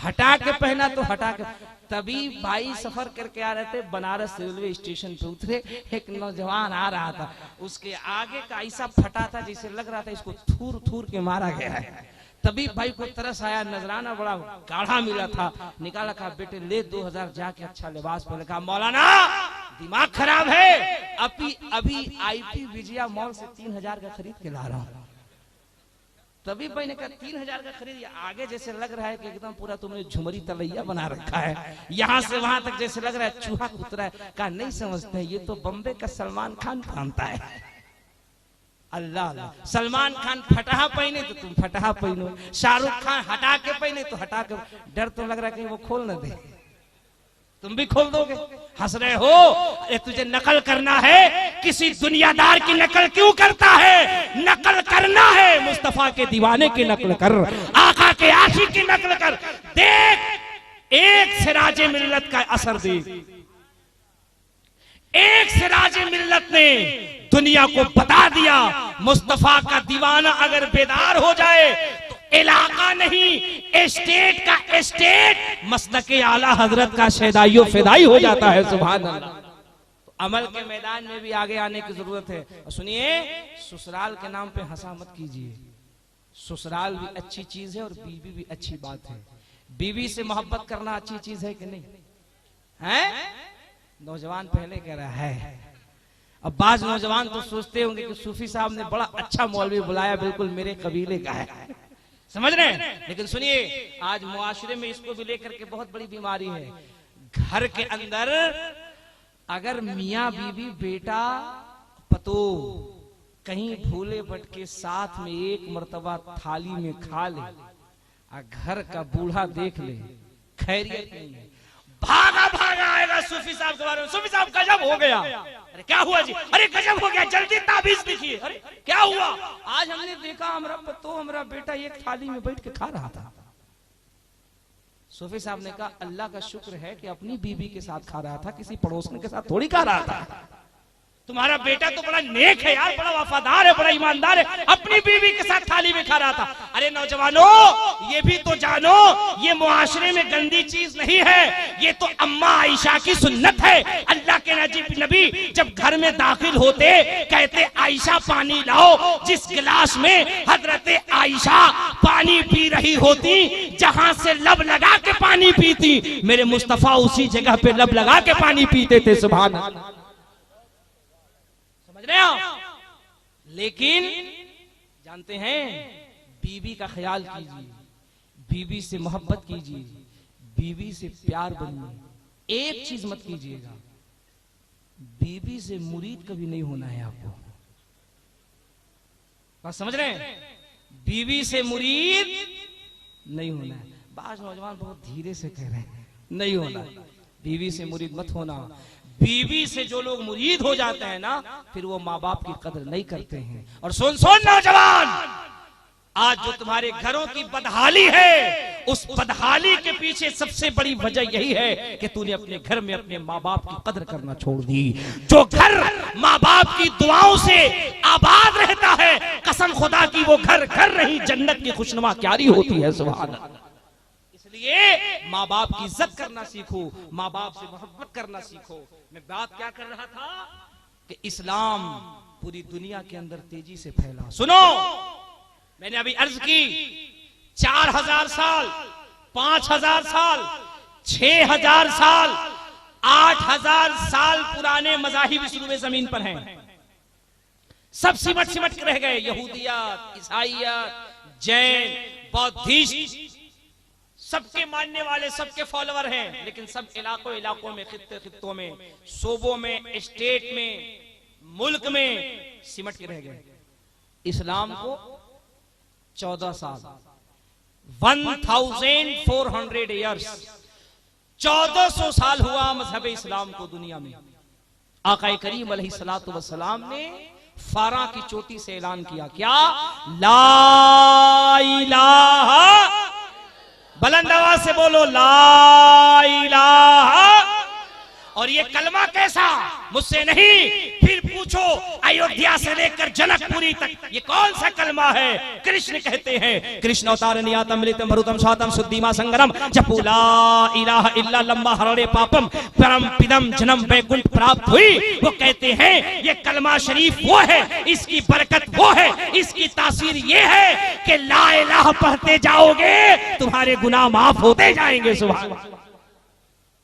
Speaker 1: हटा के पहना तो हटा के। तभी भाई सफर करके आ रहे थे, बनारस रेलवे स्टेशन पे उतरे, एक नौजवान आ रहा था, उसके आगे का ऐसा फटा था जैसे लग रहा था इसको थूर थूर के मारा गया है। तभी भाई को तरस आया, नजराना बड़ा गाढ़ा मिला था, निकाला, कहा बेटे ले 2000 जाके अच्छा लिबास पहन। कहा मौलाना दिमाग खराब है, अभी आईपी विजया मॉल से 3000 का खरीद के ला रहा हूँ। तभी भाई ने कहा 3000 का खरीद, आगे जैसे लग रहा है कि एकदम पूरा तुमने झुमरी तलैया बना रखा है, यहाँ से वहां तक जैसे लग रहा है चूहा कुतरा है। कहा नहीं समझते, ये तो बम्बे का सलमान खान पहनता है। अल्लाह अल्लाह, सलमान खान फटाहा पहने तो तुम फटाहा पहनो, शाहरुख खान हटा के पहने तो हटा के। डर तो लग रहा है कहीं वो खोल न दे, तुम भी खोल दोगे। हंस रहे हो, अरे तुझे नकल करना है, किसी दुनियादार की नकल क्यों करता है? नकल करना है मुस्तफा के दीवाने की नकल कर, आका के आशिक की नकल कर। देख एक सिराजे मिल्लत का असर देख, एक सिराजे मिल्लत ने दुनिया को बता दिया, मुस्तफा का दीवाना अगर बेदार हो जाए तो इलाका नहीं स्टेट का स्टेट मसलके आला हजरत का शहदाइयो फिदाई हो जाता है। सुभान अल्लाह। तो अमल के मैदान में भी आगे आने की जरूरत है। और सुनिए, ससुराल के नाम पे हंसा मत कीजिए। ससुराल भी अच्छी चीज है और बीवी भी अच्छी बात है। बीवी से मोहब्बत करना अच्छी चीज है कि नहीं है? नौजवान पहले कह रहा है। अब बाज नौजवान तो सोचते होंगे कि सूफी साहब ने बड़ा अच्छा मौलवी बुलाया, बिल्कुल मेरे कबीले का है, समझ रहे हैं? लेकिन सुनिए, आज मुआशरे में इसको भी लेकर के बहुत बड़ी बीमारी है। घर के अंदर अगर मियाँ बीवी बेटा पतो कहीं भूले भटके साथ में एक मर्तबा थाली में खा ले, घर का बूढ़ा देख ले, खैरियत नहीं है, भागा भागा आएगा सूफी साहब के बारे में। सूफी साहब गजब हो गया। अरे क्या हुआ जी? अरे गजब हो गया, जल्दी ताबीज लिखिए। अरे क्या हुआ? आज हमने देखा हमारा बेटा एक थाली में बैठ के खा रहा था। सूफी साहब ने कहा अल्लाह का शुक्र है कि अपनी बीवी के साथ खा रहा था, किसी पड़ोसन के साथ थोड़ी खा रहा था। तुम्हारा बेटा तो बड़ा नेक है यार, बड़ा वफादार है, बड़ा ईमानदार है, अपनी बीवी के साथ थाली में खा रहा था। अरे नौजवानों, ये भी तो जानो, ये मुआशरे में गंदी चीज नहीं है, ये तो अम्मा आयशा की सुन्नत है। अल्लाह के नबी जब घर में दाखिल होते कहते आयशा पानी लाओ। जिस गिलास में हजरत आयशा पानी पी रही होती, जहां से लब लगा के पानी पीती, मेरे मुस्तफा उसी जगह पे लब लगा के पानी पीते थे। सुभान अल्लाह। लेकिन जानते हैं, बीवी का ख्याल कीजिए, बीवी से मोहब्बत कीजिए, बीवी से प्यार बनिए। एक चीज मत कीजिएगा, बीवी से मुरीद कभी नहीं होना है आपको। बात समझ रहे हैं? बीवी से मुरीद नहीं होना है। बाज नौजवान बहुत धीरे से कह रहे हैं, नहीं होना। बीवी से मुरीद मत होना। बीवी से जो लोग मुरीद हो जाते हैं ना, फिर वो माँ बाप की कदर नहीं करते हैं। और सुन नौजवान, आज जो तुम्हारे घरों की बदहाली है उस बदहाली के पीछे सबसे बड़ी वजह यही है कि तूने अपने घर में अपने माँ बाप की कदर करना छोड़ दी। जो घर माँ बाप की दुआओं से आबाद रहता है, कसम खुदा की वो घर घर नहीं जन्नत की खुशनुमा क्यारी होती है। सुभान अल्लाह। इसलिए माँ बाप की इज्जत करना सीखो, माँ बाप से मोहब्बत करना सीखो। मैं बात क्या कर रहा था कि इस्लाम पूरी दुनिया के अंदर तेजी से फैला। सुनो, मैंने अभी अर्ज की 4000 साल, 5000 साल, 6000 साल, 8000 साल पुराने मज़ाहिब इस रूबे जमीन पर हैं। सब सिमट सिमट के रह गए। यहूदियत, ईसाईयत, जैन, बौद्धिस्ट, सबके मानने वाले, सबके फॉलोअर हैं, लेकिन सब इलाकों इलाकों में, खित्ते खित्तों में, सूबों में, स्टेट में, मुल्क में सिमट के रह गए। इस्लाम को 14 साल, 1400 ईयर्स, 1400 साल हुआ मजहब इस्लाम को दुनिया में। आका करीम अलैहिस्सलातु वस्सलाम ने फारा की चोटी से ऐलान किया, क्या? ला इलाहा, बुलंद आवाज से बोलो, ला इलाहा। और ये कलमा कैसा? मुझसे नहीं, फिर पूछो अयोध्या से लेकर जनकपुरी तक ये कौन सा कलमा है? कृष्ण कहते हैं, कृष्ण अवतारनियातम मृतम भरुतम स्वातम शुद्धिमा संगरम जपू ला इलाहा इल्ला लम्मा हरणे पापम परम पिदम जन्म वैकुंठ प्राप्त हुई। वो कहते हैं ये कलमा शरीफ वो है, इसकी बरकत वो है, इसकी तासीर ये है कि ला इलाहा पढ़ते जाओगे तुम्हारे गुनाह माफ होते जाएंगे। सुभान अल्लाह।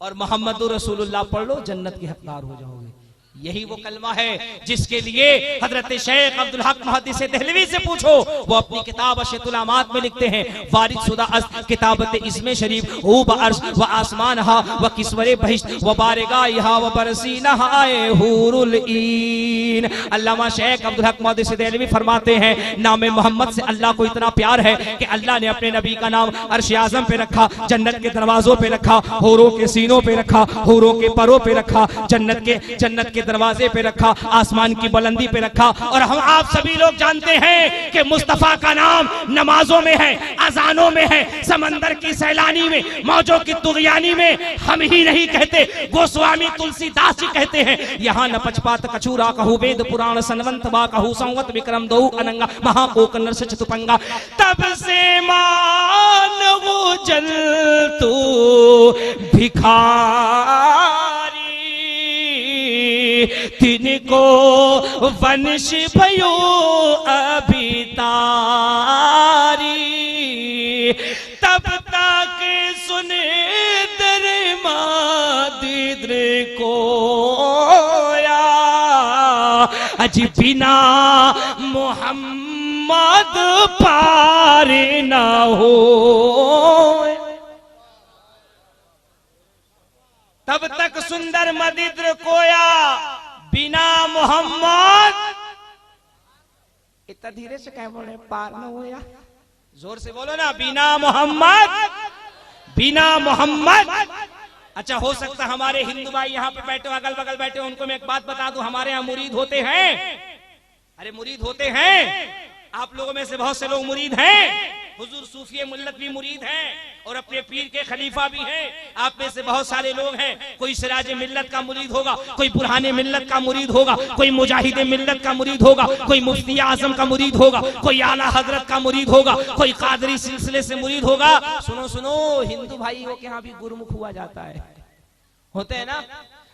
Speaker 1: और मोहम्मद रसूलुल्लाह पढ़ लो, जन्नत के हकदार हो जाओगे। यही वो कलमा है जिसके लिए हजरत शेख अब्दुल हक मुहद्दिस देहलवी से पूछो, वो अपनी किताब अशतुल अमात में लिखते हैं, वारिद शुदा अस किताबत इसमें शरीफ हु बअर्श व आसमान हा व किस्वरे बहिश्त व बारगा यहा व बरसीना हाए हुरुल ईन। अल्लामा शेख अब्दुल हक मुहद्दिस देहलवी फरमाते हैं, नाम मोहम्मद से अल्लाह को इतना प्यार है कि अल्लाह ने अपने नबी का नाम अर्श आज़म पे रखा, जन्नत के दरवाजों पे रखा, हूरों के सीनों पे रखा, हूरों के परों पे रखा, जन्नत के दरवाजे पे रखा, आसमान की बुलंदी पे रखा। और हम आप सभी लोग जानते हैं कि मुस्तफा का नाम नमाजों में है, अजानों में है, समंदर की सैलानी में, मौजों की तुगयानी में। हम ही नहीं कहते, गोस्वामी तुलसीदास जी कहते हैं, यहाँ न पचपात कचूरा कहू वेद पुराण सनवंत बा कहू संवत विक्रम दो अनंगा महाकोक नरस चतुपंगा। तब से मान वो जल तू भिखारी तिनको वंश भयो अभी तारी। तब तक सुने दरमा दिद्र को अजी बिना मोहम्मद पार ना हो। तब तक सुंदर मदिद्र कोया बिना मोहम्मद। इतना धीरे से कह बोले, पार न हो या जोर से बोलो ना, बिना मोहम्मद, बिना मोहम्मद। अच्छा, हो सकता हमारे हिंदू भाई यहाँ पे बैठे, अगल बगल बैठे, उनको मैं एक बात बता दूं, हमारे यहाँ मुरीद होते हैं। अरे मुरीद होते हैं, आप लोगों में से बहुत से लोग मुरीद हैं। हुजूर सूफी मुल्लत भी मुरीद हैं और अपने पीर के खलीफा भी हैं। आप में से बहुत सारे लोग हैं, कोई सिराज मिल्लत का मुरीद होगा, कोई बुरहान मिल्लत का मुरीद होगा, कोई मुजाहिद मिल्लत का मुरीद होगा, कोई मुफ्ती आजम का मुरीद होगा, कोई आला हजरत का मुरीद होगा, कोई कादरी सिलसिले से मुरीद होगा। सुनो सुनो, हिंदू भाइयों के यहाँ भी गुरुमुख हुआ जाता है, होते हैं ना,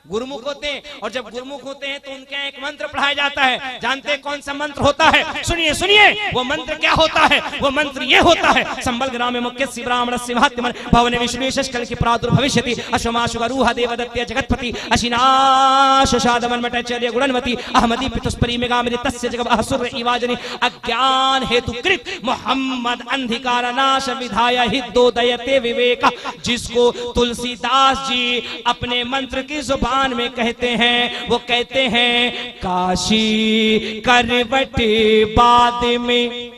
Speaker 1: गुरुमुख होते हैं। और जब गुरुमुख होते हैं तो उनके यहाँ एक मंत्र पढ़ाया जाता है। जानते हैं कौन सा मंत्र होता है? सुनिए सुनिए, वो मंत्र क्या होता है? वो मंत्र ये होता है, संबल ग्राम मुख्य शिवराम सिंहात्मन भवन विष्णु कल की प्रादुर्भविष्यति अश्वमाशुगरूह देवदत्य जगतपति अशिनाशदमन मटचर्य गुणन्वती अहमदी पितुस्परी मेगामिनी तस्य जगब असुर इवाजनी अज्ञान हेतु कृत मोहम्मद अंधिकार नाश विधाय हितोदयते विवेक। जिसको तुलसीदास जी अपने मंत्र की जुबान में कहते हैं, वो कहते हैं, काशी करवट बाद में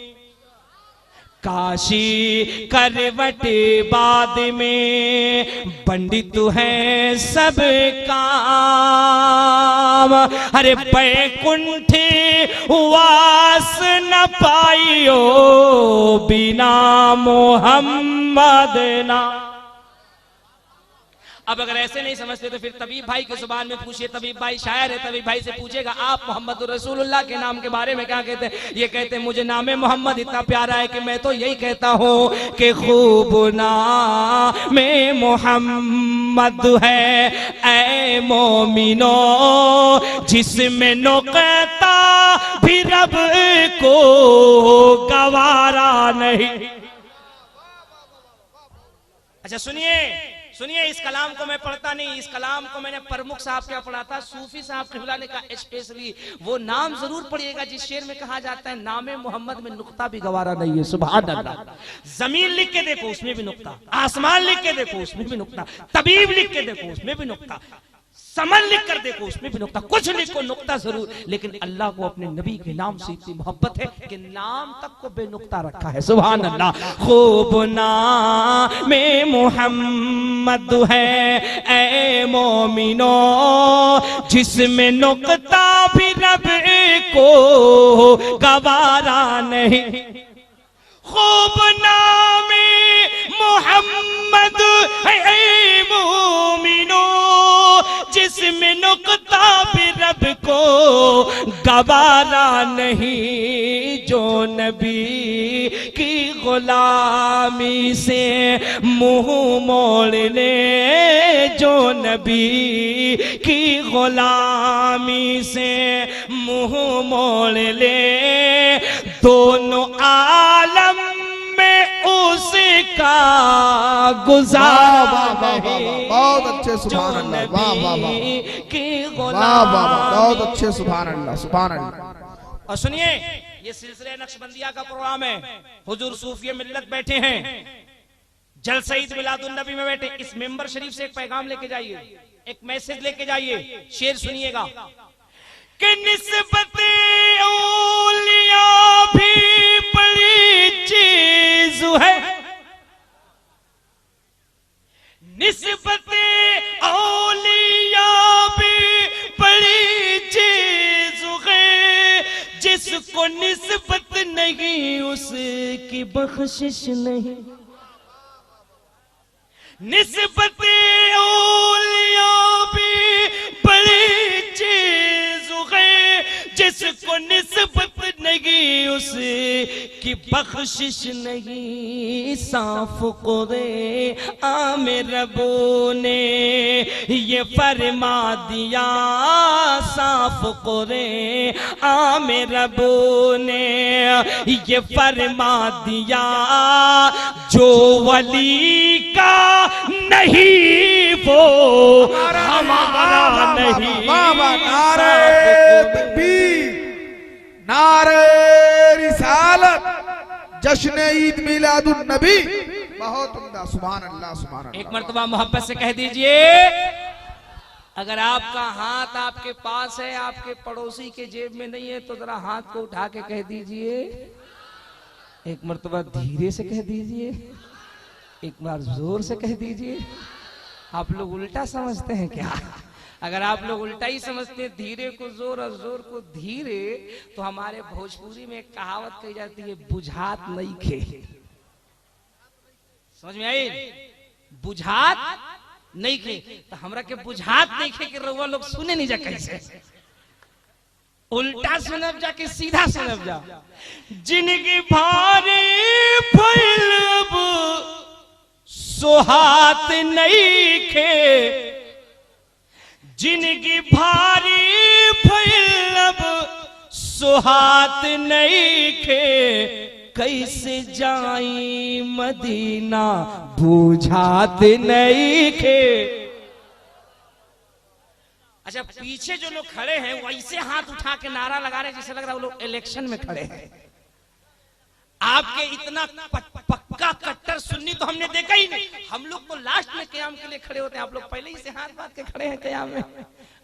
Speaker 1: काशी करवट बाद में पंडित है सब काम, अरे बैकुंठ वास न पाइयो बिना मोहम्मद ना। अब अगर ऐसे नहीं समझते तो फिर तबीब भाई के जुबान में पूछिए, तबीब भाई शायर है, तबीब भाई से पूछेगा आप मोहम्मद रसूलुल्लाह के नाम के बारे में क्या कहते हैं? ये कहते हैं मुझे नाम मोहम्मद इतना प्यारा है कि मैं तो यही कहता हूँ कि खूब नाम मोहम्मद है ऐ मोमिनो जिसमें नुक्ता भी रब को गवारा नहीं। अच्छा सुनिए, इस कलाम को मैं पढ़ता नहीं, इस कलाम को मैंने प्रमुख साहब क्या पढ़ा था, सूफी साहब किबला ने कहा स्पेशली वो नाम जरूर पढ़िएगा जिस शेर में कहा जाता है नामे मोहम्मद में नुक्ता भी गवारा नहीं है। सुभान अल्लाह। जमीन लिख के देखो उसमें भी नुक्ता, आसमान लिख के देखो उसमें भी नुक्ता, तबीब लिख के देखो उसमें भी नुक्ता, समन लिख कर देखो उसमें भी नुक्ता, कुछ लिखो नुक्ता जरूर। लेकिन अल्लाह को अपने नबी के नाम से इतनी मोहब्बत है कि नाम तक को बेनुक्ता रखा है। सुभान अल्लाह। खूब नाम मोहम्मद है ऐ मोमिनो जिसमें नुक्ता भी रब को गवारा नहीं। खूब नाम मोहम्मद है ऐ मोमिनो जिसमें नुक्ता भी रब को गवारा नहीं। जो नबी की गुलामी से मुंह मोड़ ले, जो नबी की गुलामी से मुंह मोड़ ले, दोनों आलम में उसका गुजारा नहीं।
Speaker 2: बहुत अच्छे सुभान अल्लाह, वाह वाह वाह, बहुत अच्छे सुभान अल्लाह, सुभान अल्लाह।
Speaker 1: और सुनिए, ये सिलसिले नक्शबंदिया का प्रोग्राम है, हुजूर सूफी मिल्लत बैठे हैं, जलसा ईद मिलादुन नबी में बैठे, इस मेंबर शरीफ से एक पैगाम लेके जाइए, एक मैसेज लेके जाइए। शेर सुनिएगा कि निस्बत औलिया भी बड़ी चीज है, निस्बत औलिया भी बड़ी चीज है, जिसको निस्बत नहीं उसकी बख्शिश नहीं। निस्बत औलिया भी बड़ी चीज है, जिसको निस्बत नहीं उसकी बख्शिश नहीं। साफ कुरे आमिर रबो ने ये फरमा दिया, साफ कुरे आमिर रबो ने ये फरमा दिया, जो वली का नहीं वो हमारा नहीं।
Speaker 2: नारे तकबीर, नारे रिसालत, जश्न ईद मिलादुन नबी, बहुत उम्दा। सुभान अल्लाह, सुभान अल्लाह।
Speaker 1: एक मर्तबा मोहब्बत से कह दीजिए, अगर आपका हाथ आपके पास है, आपके पड़ोसी के जेब में नहीं है, तो जरा हाथ को उठा के कह दीजिए। एक मर्तबा धीरे से कह दीजिए, एक बार जोर से कह दीजिए। आप लोग उल्टा समझते हैं क्या? अगर आप लोग उल्टा ही समझते हैं, धीरे को जोर और जोर को धीरे, तो हमारे भोजपुरी में एक कहावत कही जाती है, बुझात नहीं खे। समझ में आई? बुझात नहीं खे, तो हमरा के बुझात नहीं खे कि रउआ लोग सुने नहीं जा कैसे। उल्टा सुनब जा कि सीधा सुनब जा। जिनकी भारी फैलब सुहात नहीं खे, जिनकी भारी फैलब सुहात नहीं खे, कैसे जाई मदीना बुझात नहीं खे। अच्छा, पीछे जो लोग खड़े हैं वैसे हाथ उठा के नारा लगा रहे जैसे लग रहा है वो लोग इलेक्शन में खड़े हैं। आपके इतना पक्का कट्टर सुन्नी तो हमने देखा ही नहीं। हम लोग तो लास्ट में क़याम के लिए खड़े होते हैं, आप लोग पहले ही से हाथ बांध के खड़े हैं क़याम में।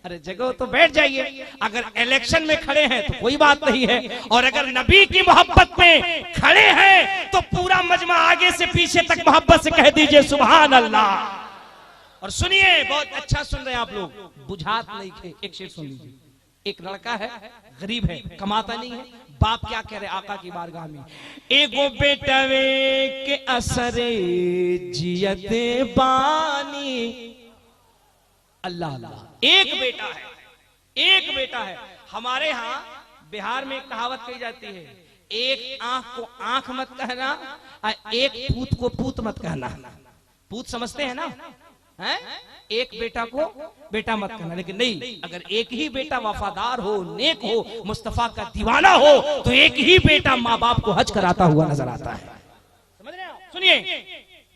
Speaker 1: अरे जगह तो बैठ जाइए। अगर इलेक्शन में खड़े हैं तो कोई बात नहीं है, और अगर नबी की मोहब्बत में खड़े हैं तो पूरा मजमा आगे से पीछे तक मोहब्बत से कह दीजिए सुभान अल्लाह। और सुनिए, बहुत अच्छा सुन रहे हैं आप लोग, बुझात नहीं थे। एक शेर सुन लीजिए। एक लड़का है, गरीब है, कमाता नहीं है। बाप क्या कह रहे आका की बारगाह में, एगो बेटवे के असरे जियते बानी। अल्लाह अल्लाह, एक बेटा है, एक बेटा है। हमारे यहाँ बिहार में एक कहावत कही जाती है, एक आंख को आंख मत कहना और एक पूत को पूत मत कहना। पूत समझते हैं ना, हैं? एक बेटा को बेटा मत कहना। लेकिन नहीं, अगर एक ही बेटा वफादार हो, नेक हो, मुस्तफा का दीवाना हो, तो एक ही बेटा माँ बाप को हज कराता हुआ नजर आता है। समझ रहे हो? सुनिए,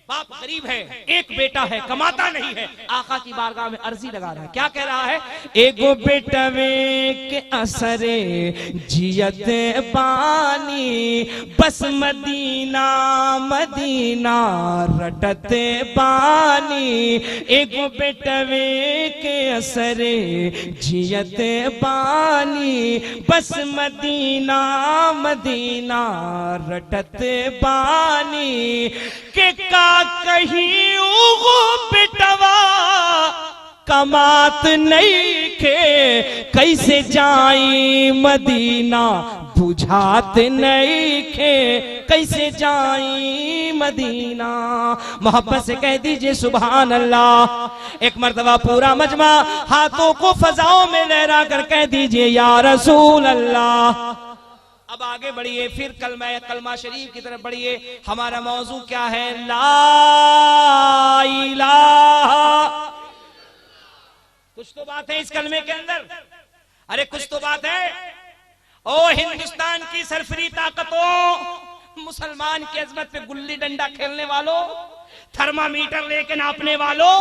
Speaker 1: बाप गरीब है, एक बेटा है, कमाता नहीं है, आका की बारगाह में अर्जी लगा रहा है। क्या कह रहा है, एगो बेटवे के असरे जियते बानी, बस मदीना मदीना रटते बानी। एगो बेटवे के असरे जियते बानी, बस मदीना मदीना रटते बानी। के का कहीं उगो बेटवा कमात नहीं के, कैसे जाई मदीना बुझात नहीं के, कैसे जाई मदीना। मोहब्बत से कह दीजिए सुभान अल्लाह। एक मर्तबा पूरा मजमा हाथों को फजाओं में लहरा कर कह दीजिए या रसूल अल्लाह। अब आगे बढ़िए, फिर कलमा शरीफ की तरफ बढ़िए। हमारा मौजू क्या है, ला इलाहा। कुछ तो बात है इस कलमे के अंदर, अरे कुछ तो बात है। ओ हिंदुस्तान की सरफरी ताकतों, मुसलमान की अजमत पे गुल्ली डंडा खेलने वालों, थर्मामीटर लेके नापने वालों,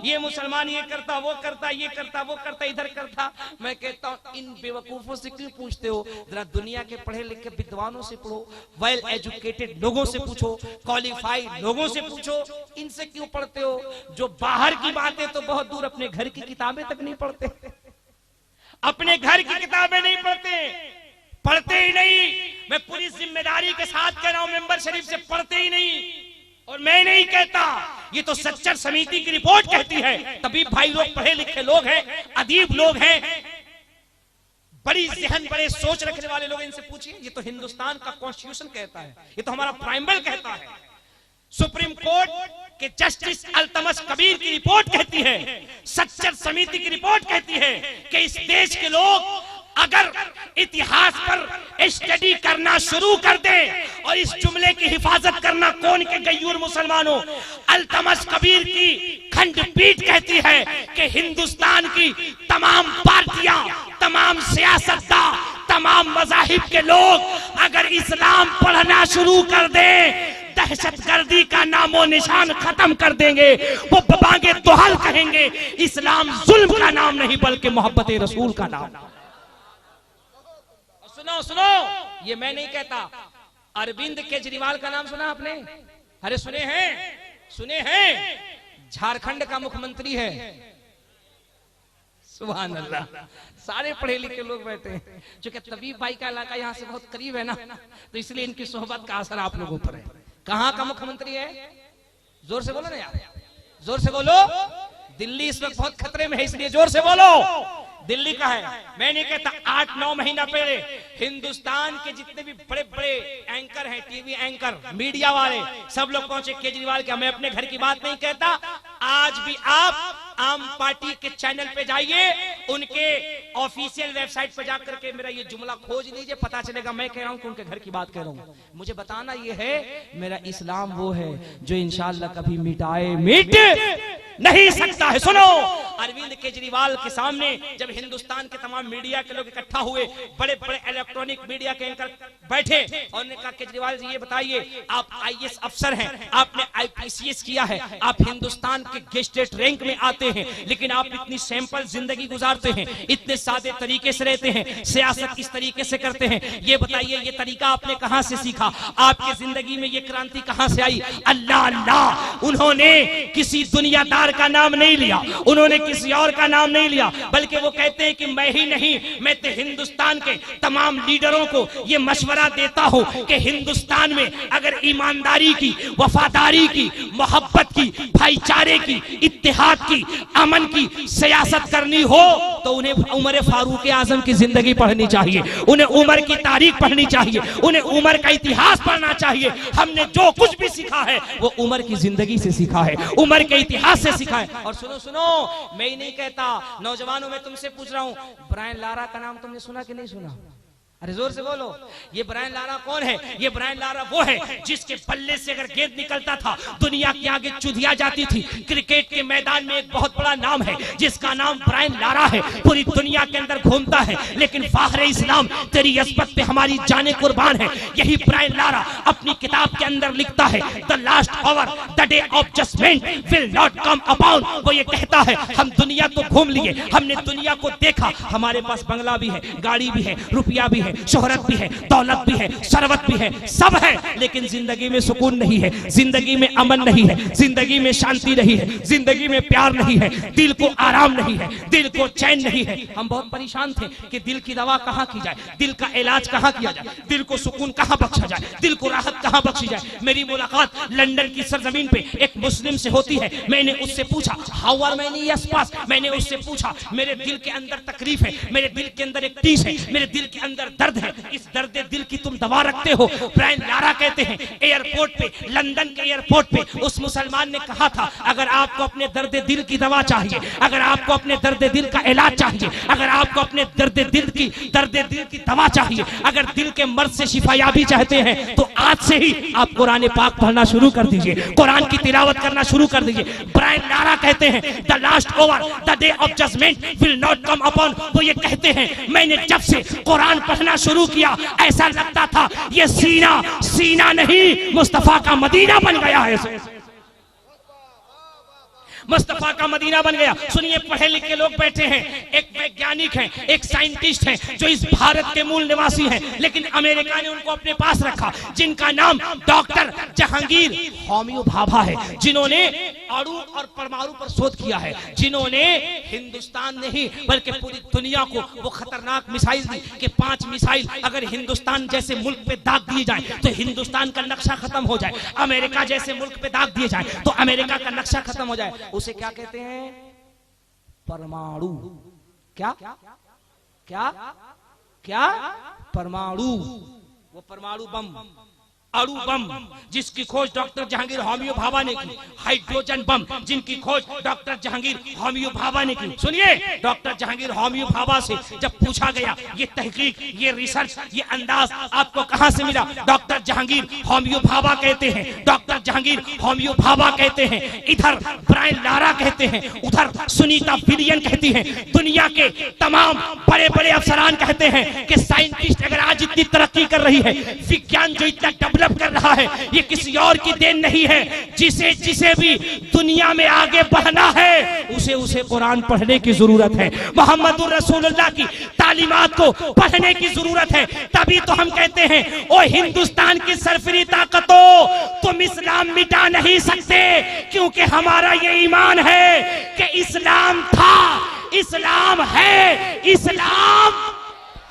Speaker 1: ये मुसलमान ये करता, वो करता, ये करता, वो करता, इधर करता। मैं कहता हूं इन बेवकूफों से क्यों पूछते हो? जरा दुनिया के पढ़े लिखे विद्वानों से पढ़ो, वेल एजुकेटेड लोगों से पूछो, क्वालिफाइड लोगों से पूछो। इनसे क्यों पढ़ते हो? जो बाहर की बातें तो बहुत दूर, अपने घर की किताबें तक नहीं पढ़ते, अपने घर की किताबें नहीं पढ़ते ही नहीं। मैं पूरी जिम्मेदारी के साथ कह रहा हूं, मेंबर शरीफ से पढ़ते ही नहीं। और मैं नहीं कहता, ये तो सच्चर समिति की रिपोर्ट कहती है। तबीब भाई लोग पढ़े लिखे लोग हैं, अदीब लोग हैं, बड़ी जहन बड़े सोच रखने वाले लोग, इनसे पूछिए। ये तो हिंदुस्तान का कॉन्स्टिट्यूशन कहता है, ये तो हमारा प्राइमल कहता है, सुप्रीम कोर्ट के जस्टिस अल्तमस कबीर की रिपोर्ट कहती है, सच्चर समिति की रिपोर्ट कहती है कि इस देश के लोग अगर इतिहास पर स्टडी करना शुरू कर दे और इस जुमले की हिफाजत करना कौन के गयूर मुसलमानों, अल्तमस कबीर की खंडपीठ कहती है कि हिंदुस्तान की तमाम पार्टियां, तमाम सियासतदान, तमाम मज़ाहिब के लोग अगर इस्लाम पढ़ना शुरू कर दे, दहशतगर्दी का नामो निशान खत्म कर देंगे। वो बांगे दोहल कहेंगे, इस्लाम जुल्म का नाम नहीं बल्कि मोहब्बत रसूल का नाम। सुनो सुनो, ये मैं नहीं कहता, अरविंद केजरीवाल का नाम सुना आपने? अरे सुने हैं, झारखंड का मुख्यमंत्री है। सुभान अल्लाह, सारे पढ़े लिखे लोग बैठे हैं। क्योंकि तबीब भाई का इलाका यहाँ से बहुत करीब है ना, तो इसलिए इनकी सोहबत का असर आप लोगों पर है। कहाँ का मुख्यमंत्री है? जोर से बोलो ना यार, जोर से बोलो। दिल्ली इस वक्त बहुत खतरे में है, इसलिए जोर से बोलो। दिल्ली का है, मैं नहीं कहता। 8-9 महीना पहले हिंदुस्तान के जितने भी बड़े बड़े एंकर हैं, टीवी एंकर, मीडिया वाले, सब लोग पहुंचे केजरीवाल के। मैं अपने घर की बात नहीं कहता, आज भी आप आम पार्टी के चैनल पे जाइए, उनके ऑफिशियल वेबसाइट पे जाकर के मेरा ये जुमला खोज लीजिए, पता चलेगा मैं कह रहा हूं कि उनके घर की बात कह रहा हूं। मुझे बताना ये है, मेरा इस्लाम वो है जो इंशाअल्लाह कभी मिटाए मिट नहीं सकता है। सुनो, अरविंद केजरीवाल के सामने जब हिंदुस्तान के तमाम मीडिया के लोग इकट्ठा हुए, बड़े बड़े इलेक्ट्रॉनिक मीडिया के एंकर बैठे और उन्होंने कहा केजरीवाल जी ये बताइए, आप आईएएस अफसर हैं, आपने आईपीसीएस किया है, आप हिंदुस्तान के गेस्टेड रैंक में आते हैं, लेकिन आप इतनी सिंपल जिंदगी गुजारते हैं, इतने सादे तरीके से रहते हैं, सियासत इस तरीके से करते हैं, ये बताइए ये तरीका आपने कहां से सीखा, आपकी जिंदगी में ये क्रांति कहां से आई? अल्लाह अल्लाह, उन्होंने किसी दुनियादार का नाम नहीं लिया, उन्होंने किसी और का नाम नहीं लिया, बल्कि वो कहते हैं कि मैं ही नहीं, मैं तो हिंदुस्तान के तमाम लीडरों को ये मशवरा देता हूं कि हिंदुस्तान में अगर ईमानदारी की, वफादारी की, मोहब्बत की, भाईचारे की, इत्तेहाद की, अमन की सियासत करनी हो तो उन्हें उमर फारूक आजम की जिंदगी पढ़नी चाहिए, उन्हें उमर की तारीख पढ़नी चाहिए, उन्हें उमर का इतिहास पढ़ना चाहिए। हमने जो कुछ भी सीखा है वो उमर की जिंदगी से सीखा है, उमर के इतिहास से सीखा है। और सुनो सुनो, मैं ही नहीं कहता, नौजवानों में तुमसे पूछ रहा हूं, ब्रायन लारा का नाम तुमने सुना कि नहीं सुना? अरे जोर से बोलो, ये ब्रायन लारा कौन है? ये ब्रायन लारा वो है जिसके पल्ले से अगर गेंद निकलता था दुनिया के आगे चुधिया जाती थी। क्रिकेट के मैदान में एक बहुत बड़ा नाम है जिसका नाम ब्रायन लारा है, पूरी दुनिया के अंदर घूमता है, लेकिन फाखरे इस्लाम तेरी अस्मत पे हमारी जाने कुर्बान है। यही ब्रायन लारा अपनी किताब के अंदर लिखता है, the last hour the day of judgment will not come upon. वो ये कहता है हम दुनिया तो घूम लिए, हमने दुनिया को देखा, हमारे पास बंगला भी है, गाड़ी भी है, रुपया भी है, शोहरत भी है, दौलत भी है, सरवत भी है, सब है, लेकिन जिंदगी में सुकून नहीं है, जिंदगी में अमन नहीं है, जिंदगी में शांति नहीं है, जिंदगी में प्यार नहीं है, दिल को आराम नहीं है, दिल को चैन नहीं है। हम बहुत परेशान थे कि दिल की दवा कहां की जाए, दिल का इलाज कहां किया जाए, दिल को सुकून कहां बख्शा जाए, दिल को राहत कहां बख्शी जाए। मेरी मुलाकात लंदन की सरजमीन पे एक मुस्लिम से होती है। मैंने उससे पूछा हाउ आर मैनी यस पास, मैंने उससे पूछा मेरे दिल के अंदर तकलीफ है, मेरे दिल के अंदर एक टीस है, मेरे दिल के अंदर दर्द है, इस दर्द दिल की तुम दवा रखते हो? ब्रायन लारा कहते हैं एयरपोर्ट पे, लंदन के एयरपोर्ट पे उस मुसलमान ने कहा था अगर आपको अपने दर्द दिल की दवा चाहिए, अगर आपको अपने दर्द दिल का इलाज चाहिए, अगर आपको अपने दर्द दिल की दवा चाहिए, अगर दिल के मर्ज से शिफायाबी चाहते हैं तो आज से ही आप कुरान पाक पढ़ना शुरू कर दीजिए, कुरान की तिलावत करना शुरू कर दीजिए। ब्रायन लारा कहते हैं the last over the day of judgment will not come upon. वो ये कहते हैं मैंने जब से कुरान पढ़ना शुरू किया ऐसा लगता था ये सीना नहीं मुस्तफा का मदीना बन गया है, मुस्तफा का मदीना बन गया। सुनिए, पढ़े लिखे लोग बैठे हैं, एक वैज्ञानिक हैं, एक साइंटिस्ट हैं जो इस भारत के मूल निवासी हैं, लेकिन अमेरिका ने उनको अपने पास रखा, जिनका नाम डॉक्टर जहांगीर होम्यो भाभा है, जिन्होंने अणु और परमाणु पर शोध किया है, जिन्होंने हिंदुस्तान नहीं बल्कि पूरी दुनिया को वो खतरनाक मिसाइल दी कि 5 मिसाइल अगर हिंदुस्तान जैसे मुल्क पे दाग दिए जाए तो हिंदुस्तान का नक्शा खत्म हो जाए, अमेरिका जैसे मुल्क पे दाग दिए जाए तो अमेरिका का नक्शा खत्म हो जाए। उसे क्या कहते हैं? परमाणु। क्या क्या क्या? परमाणु। वो परमाणु बम, अणु बम जिसकी खोज डॉक्टर जहांगीर होम्यो भाभा ने की, हाइड्रोजन बम जिनकी खोज डॉक्टर जहांगीर होम्यो भाभा ने की। सुनिए, डॉक्टर जहांगीर होम्यो भाभा से जब पूछा गया ये तहकीक, ये रिसर्च, ये अंदाज आपको कहां से मिला? डॉक्टर जहांगीर होम्यो भाभा कहते हैं, डॉक्टर जहांगीर होम्यो भाभा कहते हैं, इधर ब्रायन लारा कहते हैं, उधर सुनीता विलियम कहती हैं, दुनिया के तमाम बड़े बड़े अफसरान कहते हैं कि साइंटिस्ट अगर आज इतनी तरक्की कर रही है, विज्ञान जो इतना डेवलप कर रहा है, ये किसी और की देन नहीं है, जिसे भी दुनिया में आगे बढ़ना है उसे कुरान पढ़ने की जरूरत है, मोहम्मदुर रसूलुल्लाह की तालीमात को पढ़ने की जरूरत है। तभी तो हम कहते हैं ओ हिंदुस्तान की सरफरी ताकतों, तुम इस्लाम मिटा नहीं सकते, क्योंकि हमारा ये ईमान है कि इस्लाम था, इस्लाम है, इस्लाम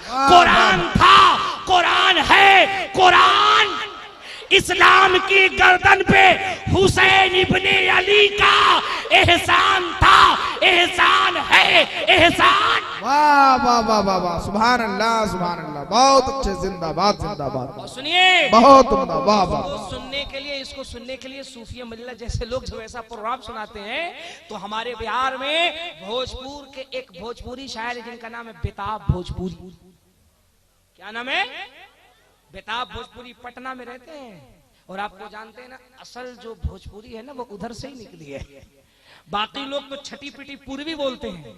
Speaker 1: कुरान था, कुरान है, कुरान इस्लाम की गर्दन पे हुसैन इब्ने अली का एहसान था, एहसान है, एहसान।
Speaker 2: वाह वाह वाह वाह वाह, सुभान अल्लाह, सुभान अल्लाह, बहुत अच्छे, जिंदाबाद जिंदाबाद।
Speaker 1: सुनिए,
Speaker 2: बहुत उम्दा, वाह वाह।
Speaker 1: सुनने के लिए, इसको सुनने के लिए सूफिया मिल्ला जैसे लोग जो ऐसा प्रोग्राम सुनाते हैं, तो हमारे बिहार में भोजपुर के एक भोजपुरी शायर है जिनका नाम है बेताब भोजपुरी। क्या नाम है? बेताब भोजपुरी। पटना में रहते हैं और आपको जानते हैं ना, असल जो भोजपुरी है ना वो उधर से ही निकली है। बाकी लोग तो छठी पिटी पूर्वी बोलते हैं,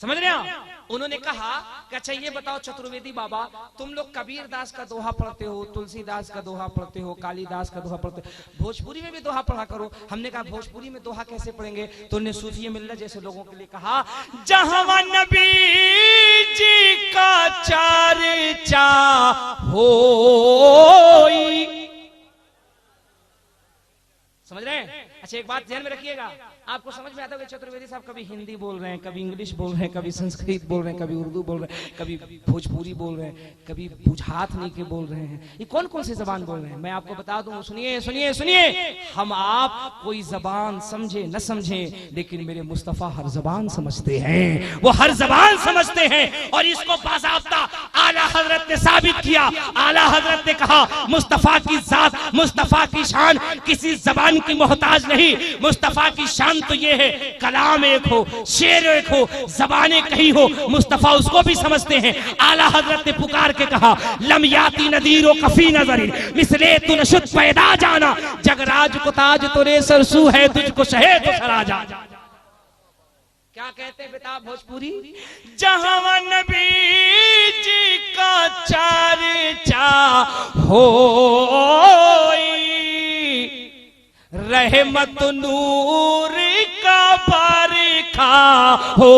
Speaker 1: समझ रहे हैं। उन्होंने कहा कि अच्छा ये बताओ चतुर्वेदी बाबा, तुम लोग कबीर दास का दोहा पढ़ते हो, तुलसीदास का दोहा पढ़ते हो, कालिदास का दोहा पढ़ते हो, भोजपुरी में भी दोहा पढ़ा करो। हमने कहा भोजपुरी में दोहा कैसे पढ़ेंगे? तो उन्हें सूफी मिल्लत जैसे लोगों के लिए कहा, जहां नबी जी का चर्चा होई। समझ रहे हैं? अच्छा एक बात ध्यान में रखिएगा, आपको समझ में आता है कि चतुर्वेदी साहब कभी हिंदी बोल रहे हैं, कभी इंग्लिश बोल रहे हैं, कभी संस्कृत बोल रहे हैं, कभी उर्दू बोल रहे हैं, कभी भोजपुरी बोल रहे हैं, कभी बुझात नहीं के बोल रहे हैं। ये कौन कौन सी जबान बोल रहे हैं? मैं आपको बता दूं, सुनिए सुनिए सुनिए। हम आप कोई जबान समझे न समझे, लेकिन मेरे मुस्तफा हर जबान समझते हैं, वो हर जबान समझते हैं। और इसको बाज़ाब्ता आला हजरत ने साबित किया। आला हजरत ने कहा मुस्तफा की जात, मुस्तफा की शान किसी जबान की मोहताज नहीं। मुस्तफा की शान तो ये है कलाम एक हो, शेर एक हो, जबाने कहीं हो, मुस्तफा उसको भी समझते हैं। आला हजरत ने पुकार के कहा, लम याती नदीरो कफी नजरी मिसले तू नशुद पैदा जाना, जगराज को ताज तुरे सरसू है, तुझको शहे तो सराजा। क्या कहते बेटा भोजपुरी? जहां नबी जी का चर्चा होई, रहमत नूर का बरखा हो।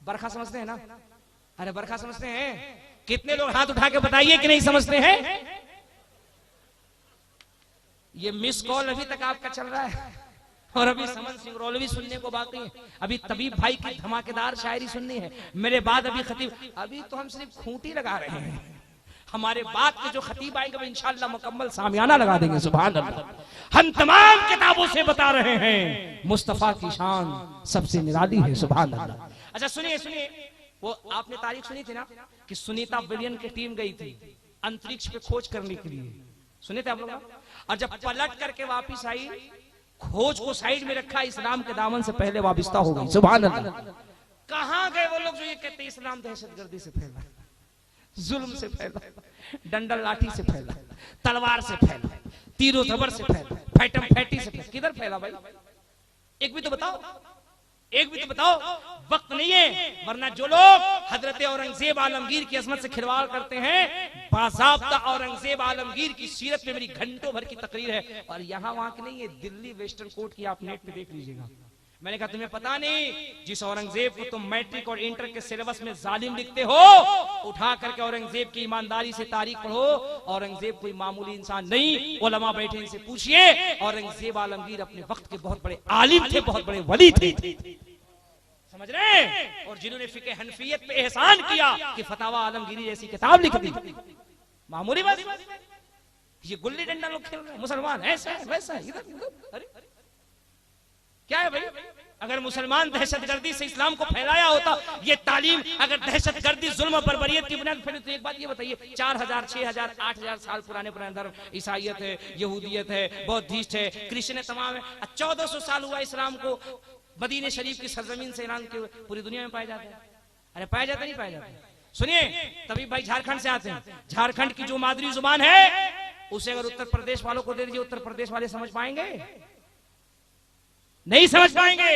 Speaker 1: बरखा समझते हैं ना? अरे बरखा समझते हैं? कितने लोग हाथ उठा के बताइए कि नहीं समझते हैं? ये मिस कॉल अभी तक आपका चल रहा है और अभी समन सिंगरौलवी सुनने को बाकी है। अभी तबीब भाई की धमाकेदार शायरी सुननी है। मेरे बाद अभी खतीब, अभी तो हम सिर्फ खूंटी लगा रहे हैं। हमारे बाद के जो खतीब आएंगे इंशाअल्लाह मुकम्मल सामियाना लगा देंगे। सुभान अल्लाह। हम तमाम किताबों से बता रहे हैं मुस्तफा की शान सबसे निराली है। सुभान अल्लाह। अच्छा सुनिए सुनिए, वो आपने तारीख सुनी थी ना कि सुनीता विलियम की टीम गई थी अंतरिक्ष पे खोज करने के लिए, सुने थे आप लोग? और जब पलट करके वापिस आई, खोज को साइड में रखा, इस्लाम के दामन से पहले वाबिस्ता हो गई। सुभान अल्लाह। कहां गए वो लोग जो ये कहते हैं इस्लाम दहशतगर्दी से फैला, जुल्म से फैला, डंडल लाठी से फैला, तलवार से फैला, तीरों धबर से फैला, फैटम फैटी से फैला? किधर फैला भाई? एक भी तो बताओ, एक भी तो बताओ। वक्त नहीं है, वरना जो लोग हजरत औरंगजेब आलमगीर की अजमत से खिलवाड़ करते हैं, बाज़ाब्ता औरंगजेब आलमगीर की सीरत में मेरी घंटों भर की तकरीर है। और यहाँ वहां की नहीं है, दिल्ली वेस्टर्न कोर्ट की आप नेट पे देख लीजिएगा। मैंने कहा तुम्हें पता नहीं, जिस औरंगजेब को तुम मैट्रिक और इंटर के सिलेबस में जालिम लिखते हो, उठा करके औरंगजेब की ईमानदारी से तारीख पढ़ो। औरंगजेब कोई मामूली इंसान नहीं, उलमा बैठे इनसे पूछिए। औरंगजेब आलमगीर अपने वक्त के बहुत बड़े आलिम थे, बहुत बड़े वली थे। समझ रहे हैं? और जिन्होंने फिके हनफियत पे एहसान किया कि फतावा आलमगीरी जैसी किताब लिख दी। मामूली बात, ये गुल्ली डंडा लोग खेल रहे हैं, मुसलमान ऐसा है वैसा है, इधर उधर। अरे क्या है भाई? अगर मुसलमान दहशतगर्दी से इस्लाम को फैलाया होता, ये तालीम अगर दहशतगर्दी जुल्म बर्बरियत की बुनियाद फैली, तो एक बात ये बताइए, 4000, 6000, 8000 साल पुराने धर्म, ईसाइयत है, यहूदियत है, बौद्धिस्ट है, क्रिश्चियन है, तमाम है। 1400 साल हुआ इस्लाम को मदीने शरीफ की सरजमीन से ऐलान के पूरी दुनिया में पाया जाता है। अरे पाया जाता नहीं पाया जाता? सुनिए, तभी भाई झारखंड से आते हैं। झारखंड की जो मादरी जुबान है, उसे अगर उत्तर प्रदेश वालों को दे दीजिए, उत्तर प्रदेश वाले समझ पाएंगे? नहीं समझ पाएंगे।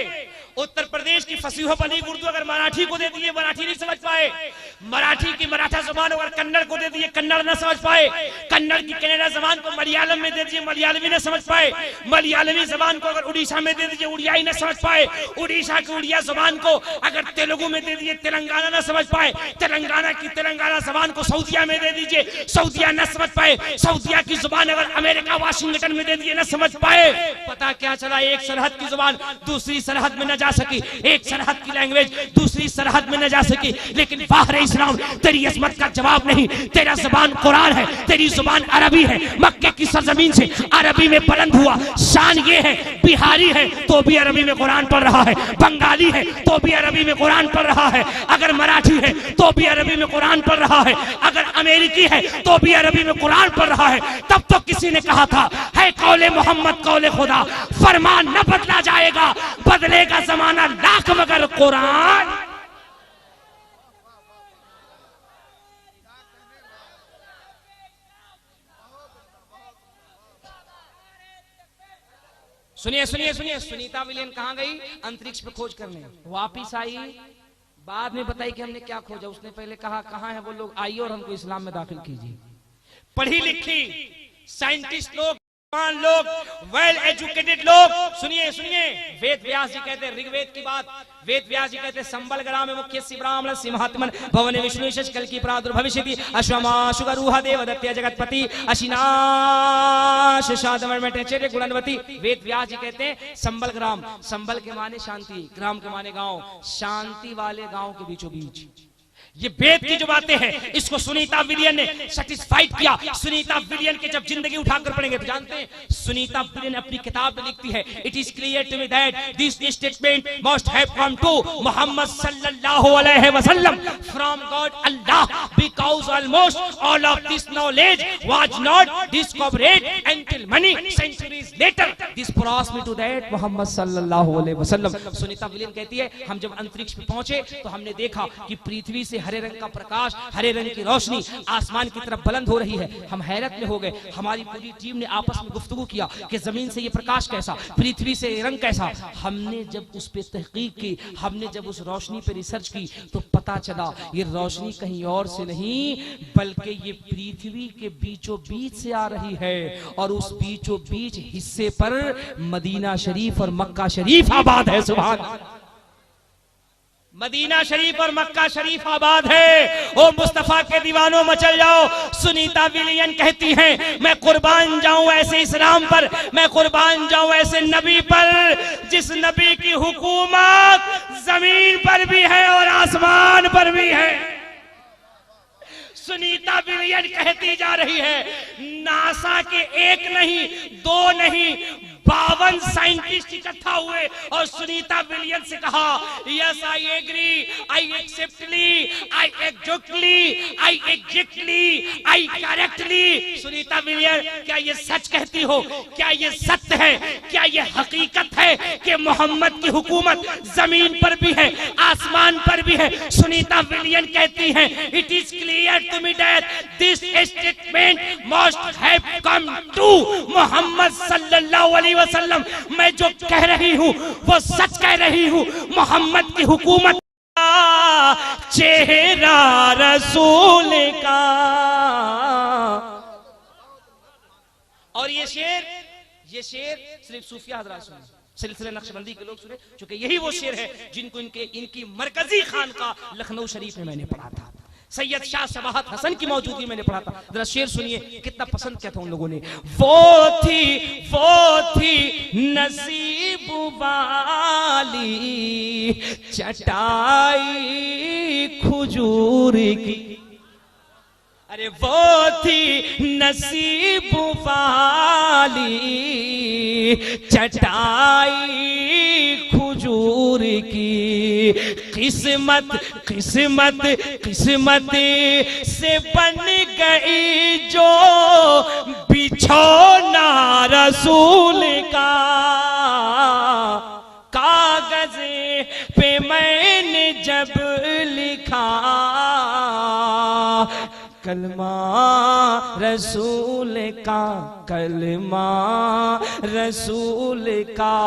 Speaker 1: उत्तर प्रदेश की फसीह पलीग उर्दू अगर मराठी को दे दिए, मराठी नहीं समझ पाए। मराठी की मराठा जबान अगर कन्नड़ को दे दिए, कन्नड़ न समझ पाए। कन्नड़ की कन्नड़ा जबान को मलयालम में दे दिए, मलयालमी न समझ पाए। मलयालमी जबान को अगर उड़ीसा में दे दीजिए, उड़ियाई न समझ पाए। उड़ीसा की उड़िया जबान को अगर तेलुगु में दे दिए, तेलंगाना न समझ पाए। तेलंगाना की तेलंगाना जबान को सऊदिया में दे दीजिए, सऊदिया न समझ पाए। सऊदिया की जुबान अगर अमेरिका वाशिंगटन में दे दिए, न समझ पाए। पता क्या चला? एक सरहद की दूसरी सरहद में न जा सकी, एक सरहद की लैंग्वेज दूसरी सरहद में न जा सकी। लेकिन बाहर इस्लाम तेरी अजमत का जवाब नहीं। तेरा जुबान कुरान है, तेरी जुबान अरबी है। मक्के की सरजमीन से अरबी में बुलंद हुआ। शान ये है, बिहारी है तो भी अरबी में कुरान पढ़ रहा है, बंगाली है तो भी अरबी में कुरान पढ़ रहा है, अगर मराठी है तो भी अरबी में कुरान पढ़ रहा है, अगर अमेरिकी है तो भी अरबी में कुरान पढ़ रहा है। तब तो किसी ने कहा था, है कौले मोहम्मद कौले खुदा, फरमान न बदला जाएगा, बदलेगा जमाना लाख मगर कुरान। सुनिए सुनिए सुनिए, सुनीता विलियम कहां गई? अंतरिक्ष पे खोज करने। वापिस आई, बाद में बताई कि हमने क्या खोजा। उसने पहले कहा कहां है वो लोग, आइए और हमको इस्लाम में दाखिल कीजिए। पढ़ी लिखी साइंटिस्ट लोग, लोग, वेल एजुकेटेड लोग, सुनिए सुनिए, वेद व्यास जी कहते हैं, ऋग्वेद की बात, वेद व्यास जी कहते हैं, संबल ग्राम मुख्य ब्राह्मण सिंहात्मन भवन विष्णु कल की प्रादुर्भविष्यति अश्वमा सुगरुह देवदत्य जगतपति अशिनाश शादमर्मटेचर्य गुणवती। वेद व्यास जी कहते हैं संबल ग्राम, संबल के माने शांति, ग्राम के माने गांव, शांति वाले गांव के बीचों बीच। ये वेद की जो बातें हैं, इसको सुनीता विलियम ने सेटिस्फाइड किया। सुनीता विलियम के जब जिंदगी उठाकर पढ़ेंगे तो जानते हैं, सुनीता विलियम अपनी किताब में लिखती है, it is clear to me that this statement must have come to Muhammad सल्लल्लाहु अलैहि वसल्लम from God Allah, because almost all of this knowledge was not discovered until many centuries later this brought me to that Muhammad सल्लल्लाहु अलैहि वसल्लम। सुनीता विलियम कहती है, हम जब अंतरिक्ष में पहुंचे तो हमने देखा कि पृथ्वी से हरे रंग का प्रकाश, हरे रंग की रोशनी आसमान की तरफ बुलंद हो रही है। हम हैरत में हो गए। हमारी पूरी टीम ने आपस में गुफ्तगू किया कि जमीन से ये प्रकाश कैसा, पृथ्वी से रंग कैसा। हमने जब उस पे तहकीक की, हमने जब उस रोशनी पे रिसर्च की तो पता चला ये रोशनी कहीं और से नहीं बल्कि ये पृथ्वी के बीचों बीच से आ रही है, और उस बीचों बीच हिस्से पर मदीना शरीफ और मक्का शरीफ आबाद है। सुभान अल्लाह, मदीना शरीफ और मक्का शरीफ आबाद है। ओ मुस्तफा के दीवानों मचल जाओ। सुनीता विलियम कहती हैं, मैं कुर्बान जाऊं ऐसे इस्लाम पर, मैं कुर्बान जाऊं ऐसे नबी पर जिस नबी की हुकूमत जमीन पर भी है और आसमान पर भी है। सुनीता विलियम कहती जा रही है, नासा के एक नहीं, दो नहीं, 52 साइंटिस्ट इकट्ठा हुए और सुनीता विलियम से कहा, यस आई एग्री, आई एक्सेप्टली, I exactly, I exactly, I correctly. Sunita William, क्या ये सच कहती हो? क्या ये सत्य है? क्या ये हकीकत है कि मोहम्मद की हुकूमत जमीन पर भी है, आसमान पर भी है? सुनीता विलियम कहती हैं, it is clear to me that this statement must have come to Muhammad सल्लल्लाहु अलैहि वसल्लम। मैं जो कह रही हूं वो सच कह रही हूं। मोहम्मद की हुकूमत का चेहरा रसूल का। और ये शेर सिर्फ सूफिया हजरात सुने, सिलसिले नक्शबंदी के लोग सुने, क्योंकि यही वो शेर है जिनको इनकी मरकजी खानका लखनऊ शरीफ में मैंने पढ़ा था। सैयद शाह सबाहत हसन की मौजूदगी मैंने पढ़ा था। जरा शेर सुनिए, कितना पसंद किया था उन लोगों ने। वो थी नसीब वाली चटाई खजूर की, अरे वो थी नसीब वाली चटाई खजूर की, किस्मत से बन गई जो बिछौना रसूल का। कागज पे मैंने जब लिखा कलमा रसूल का, कलमा रसूल का।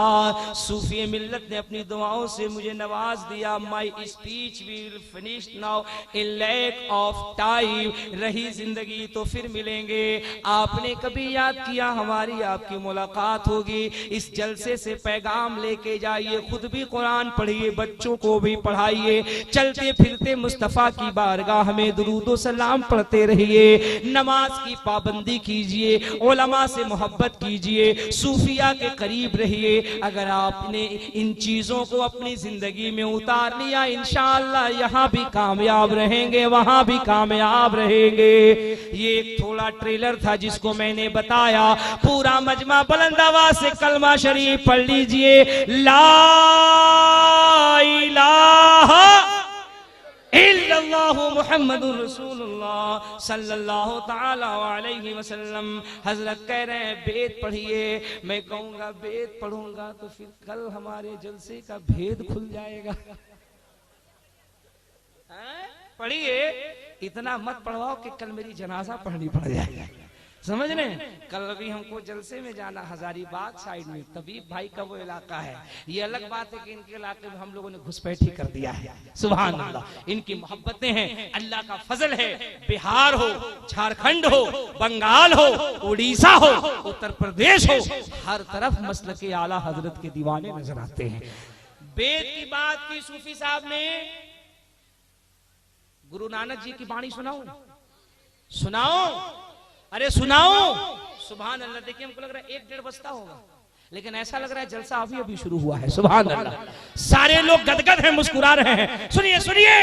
Speaker 1: सूफी मिल्लत ने अपनी दुआओं से मुझे नवाज दिया। My speech will finish now in lack of time. रही जिंदगी तो फिर मिलेंगे। आपने कभी याद किया हमारी आपकी मुलाकात होगी। इस जलसे से पैगाम लेके जाइए, खुद भी कुरान पढ़िए, बच्चों को भी पढ़ाइए। चलते फिरते मुस्तफा की बारगाह में दुरूदो सलाम पढ़ते रहिए। नमाज की पाबंदी कीजिए, उलमा से मोहब्बत कीजिए, सूफिया के करीब रहिए। अगर आपने इन चीजों को अपनी जिंदगी में उतार लिया, इंशाअल्लाह यहाँ भी कामयाब रहेंगे, वहां भी कामयाब रहेंगे। ये एक थोड़ा ट्रेलर था जिसको मैंने बताया। पूरा मजमा बुलंद आवाज से कलमा शरीफ पढ़ लीजिए। ला इलाहा इल्लल्लाहु मुहम्मदुर रसूलुल्लाह सल्लल्लाहु ताला अलैहि वसल्लम। हजरत कह रहे हैं वेद पढ़िए। मैं कहूंगा वेद पढ़ूंगा तो फिर कल हमारे जलसे का भेद खुल जाएगा। पढ़िए, इतना मत पढ़वाओ कि कल मेरी जनाजा पढ़नी पड़ जाएगी। समझ रहे हैं? कल अभी हमको जलसे में जाना हजारीबाग साइड में, तभी भाई का वो इलाका है। ये अलग बात है कि इनके इलाके में हम लोगों ने घुसपैठी कर दिया है। सुभान अल्लाह, इनकी मोहब्बतें हैं, अल्लाह का फजल है। बिहार हो, झारखंड हो, बंगाल हो, उड़ीसा हो, उत्तर प्रदेश हो, हर तरफ मसलक के आला हजरत के दीवाने नजर आते हैं। वेद की बात की सूफी साहब ने, गुरु नानक जी की वाणी सुनाओ, सुनाओ, अरे सुनाओ। सुभान अल्लाह। देखिए हमको लग रहा है 1-1.5 बजता होगा, लेकिन ऐसा लग रहा है जलसा अभी अभी शुरू हुआ है। सुभान अल्लाह। सारे लोग गदगद हैं, मुस्कुरा रहे हैं। सुनिए सुनिए,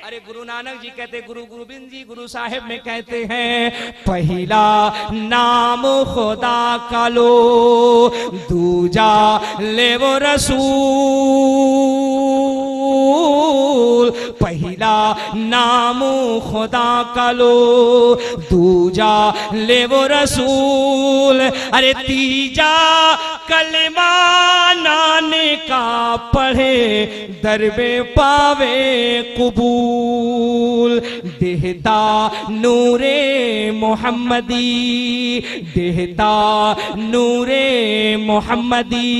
Speaker 1: अरे गुरु नानक जी कहते, गुरु गोविंद जी गुरु साहिब में कहते हैं, पहला नाम खुदा का लो, दूजा ले वो रसूल। पहला नाम खुदा का लो, दूजा ले वो रसूल। अरे तीजा कलमा नाने का पढ़े, दरबे पावे कबूल। देहता नूरे मोहम्मदी, देहता नूरे मोहम्मदी,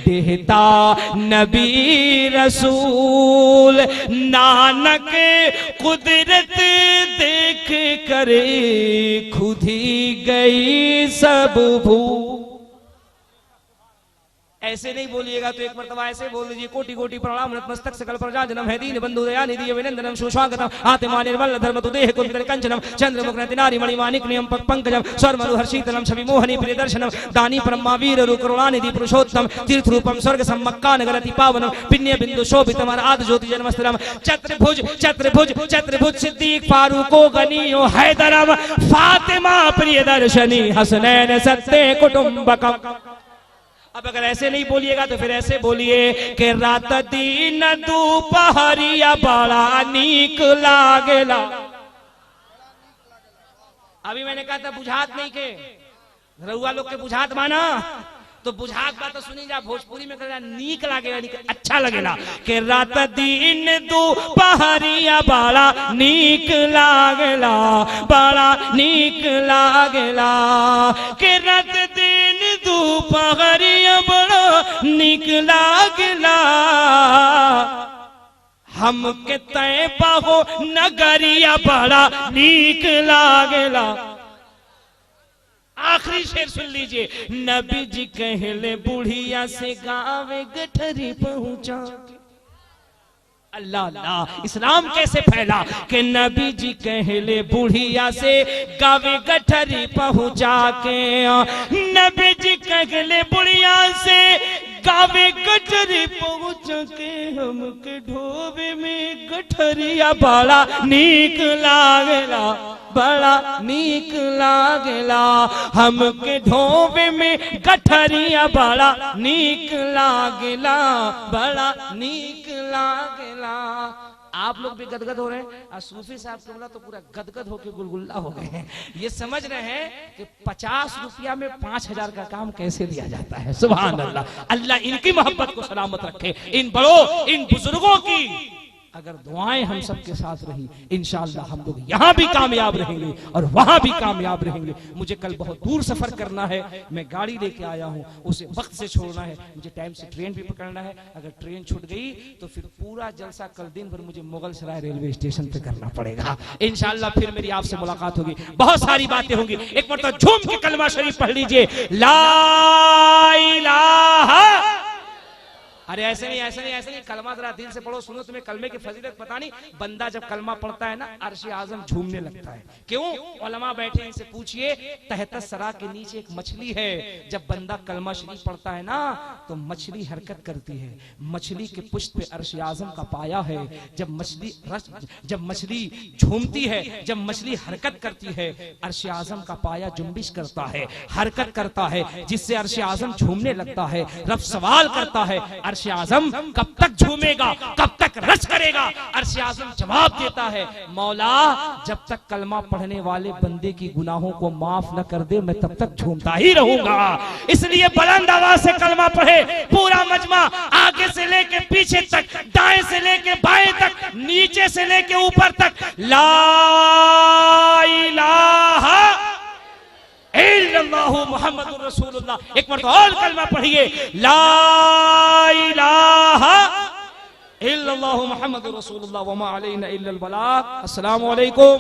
Speaker 1: देहता नबी रसूल। नानक कुदरत देख करे, खुद ही गई सब भूल। ऐसे नहीं बोलिएगा तो एक मर्तबा ऐसे बोल दीजिए, कोटि कोटि प्रणाम नतमस्तक सकल प्रजा जनम है दीन बंधु दयानिधि दिव्य विनंदनम सुस्वागतम आत्मा निर्मल धर्म तो देह कुंदन कंचनम चंद्रमुख नारी मणिमाणिक नियम पंकजम स्वर मधुहर शीतलम छवि मोहनी प्रिय दर्शनम दानी परम वीर रु करुणानिधि पुरुषोत्तम तीर्थ रूपम स्वर्ग सम्मक्का नगर अति पावनम पिन्य बिंदु शोभितम आद ज्योति जन्मस्थलम चतुर्भुज चतुर्भुज चतुर्भुज सिद्दीक फारूको गनियो हैदरम फातिमा प्रिय दर्शनी हसनैन सत्ते कुटुंबकम। अब अगर ऐसे नहीं बोलिएगा तो फिर ऐसे बोलिए कि रात दिन दोपहरिया बड़ा नीक लागेला। अभी मैंने कहा था बुझात नहीं के, रउआ लोग के बुझात माना तो बुझात बात तो सुनी जा, भोजपुरी में कहला नीक लागेला, नीक अच्छा लगेला। कि रात दिन दोपहरिया बड़ा नीक लागेला, बड़ा नीक लागेला। कि रात दिन दोपहरिया बड़ा नीक लागेला, हम के तय पाहो नगरिया बड़ा नीक लागेला। आखिरी शेर सुन लीजिए, नबी जी कहले बुढ़िया से गावे गठरी पहुंचा। अल्लाह अल्लाह, इस्लाम कैसे फैला कि नबी जी कहले बुढ़िया से गावे गठरी पहुंचा के। नबी जी कहले बुढ़िया से गावे गठरी पहुंच के, हमके ढोबे में गठरिया बड़ा नीक लागेला, बड़ा नीक लागेला। हमके ढोबे में गठरिया बड़ा नीक लागेला, बड़ा नीक लागेला। आप लोग भी गदगद हो रहे हैं, और सूफी साहब के बोला तो पूरा गदगद होके गुलगुल्ला हो गए हैं। ये समझ रहे हैं कि 50 रुपया में 5000 का काम कैसे दिया जाता है। सुभान अल्लाह। अल्लाह इनकी मोहब्बत को सलामत रखे, इन बड़ों इन बुजुर्गों की अगर दुआएं हम सबके साथ रही, इंशाअल्लाह हम लोग यहाँ भी कामयाब रहेंगे और वहां भी कामयाब रहेंगे। मुझे कल बहुत दूर सफर करना है, मैं गाड़ी लेके आया हूँ, उसे वक्त से छोड़ना है, मुझे टाइम से ट्रेन भी पकड़ना है। अगर ट्रेन छूट गई तो फिर पूरा जलसा कल दिन भर मुझे मुगल सराय रेलवे स्टेशन पे करना पड़ेगा। इंशाअल्लाह फिर मेरी आपसे मुलाकात होगी, बहुत सारी बातें होंगी। एक मरतबा झूम के कलमा शरीफ पढ़ लीजिए, ला इलाहा। अरे ऐसे नहीं ऐसे नहीं ऐसे नहीं, कलमा जरा दिल से पढ़ो, सुनो। तुम्हें कलमे की फजीलत पता नहीं, बंदा जब कलमा पढ़ता है ना अर्श आजम झूमने लगता है। क्यों? उलमा बैठे, इनसे पूछिए। तहत सरा के नीचे एक मछली है, जब बंदा कलमा शरीफ पढ़ता है ना तो मछली हरकत करती है। मछली के पुष्ट पे अर्श आजम का पाया है। जब मछली झूमती है, जब मछली हरकत करती है, अर्श आजम का पाया जुम्बिश करता है, हरकत करता है, जिससे अर्श आजम झूमने लगता है। रब सवाल करता है, अर्श आजम कब तक झूमेगा, कब तक रश करेगा? अर्श आजम जवाब देता है, मौला जब तक कलमा पढ़ने वाले बंदे की गुनाहों को माफ न कर दे, मैं तब तक झूमता ही रहूंगा। इसलिए बुलंद आवाज से कलमा पढ़े पूरा मजमा, आगे से लेके पीछे तक, दाएं से लेके बाएं तक, नीचे से लेके ऊपर तक। ला इलाहा मुहम्मदुर रसूलुल्लाह। एक मरतबा और कलमा पढ़िए, ला इलाहा इल्लल्लाहु मुहम्मदुर रसूलुल्लाह व मा अलैना इल्लल बलाग। अस्सलामु अलैकुम।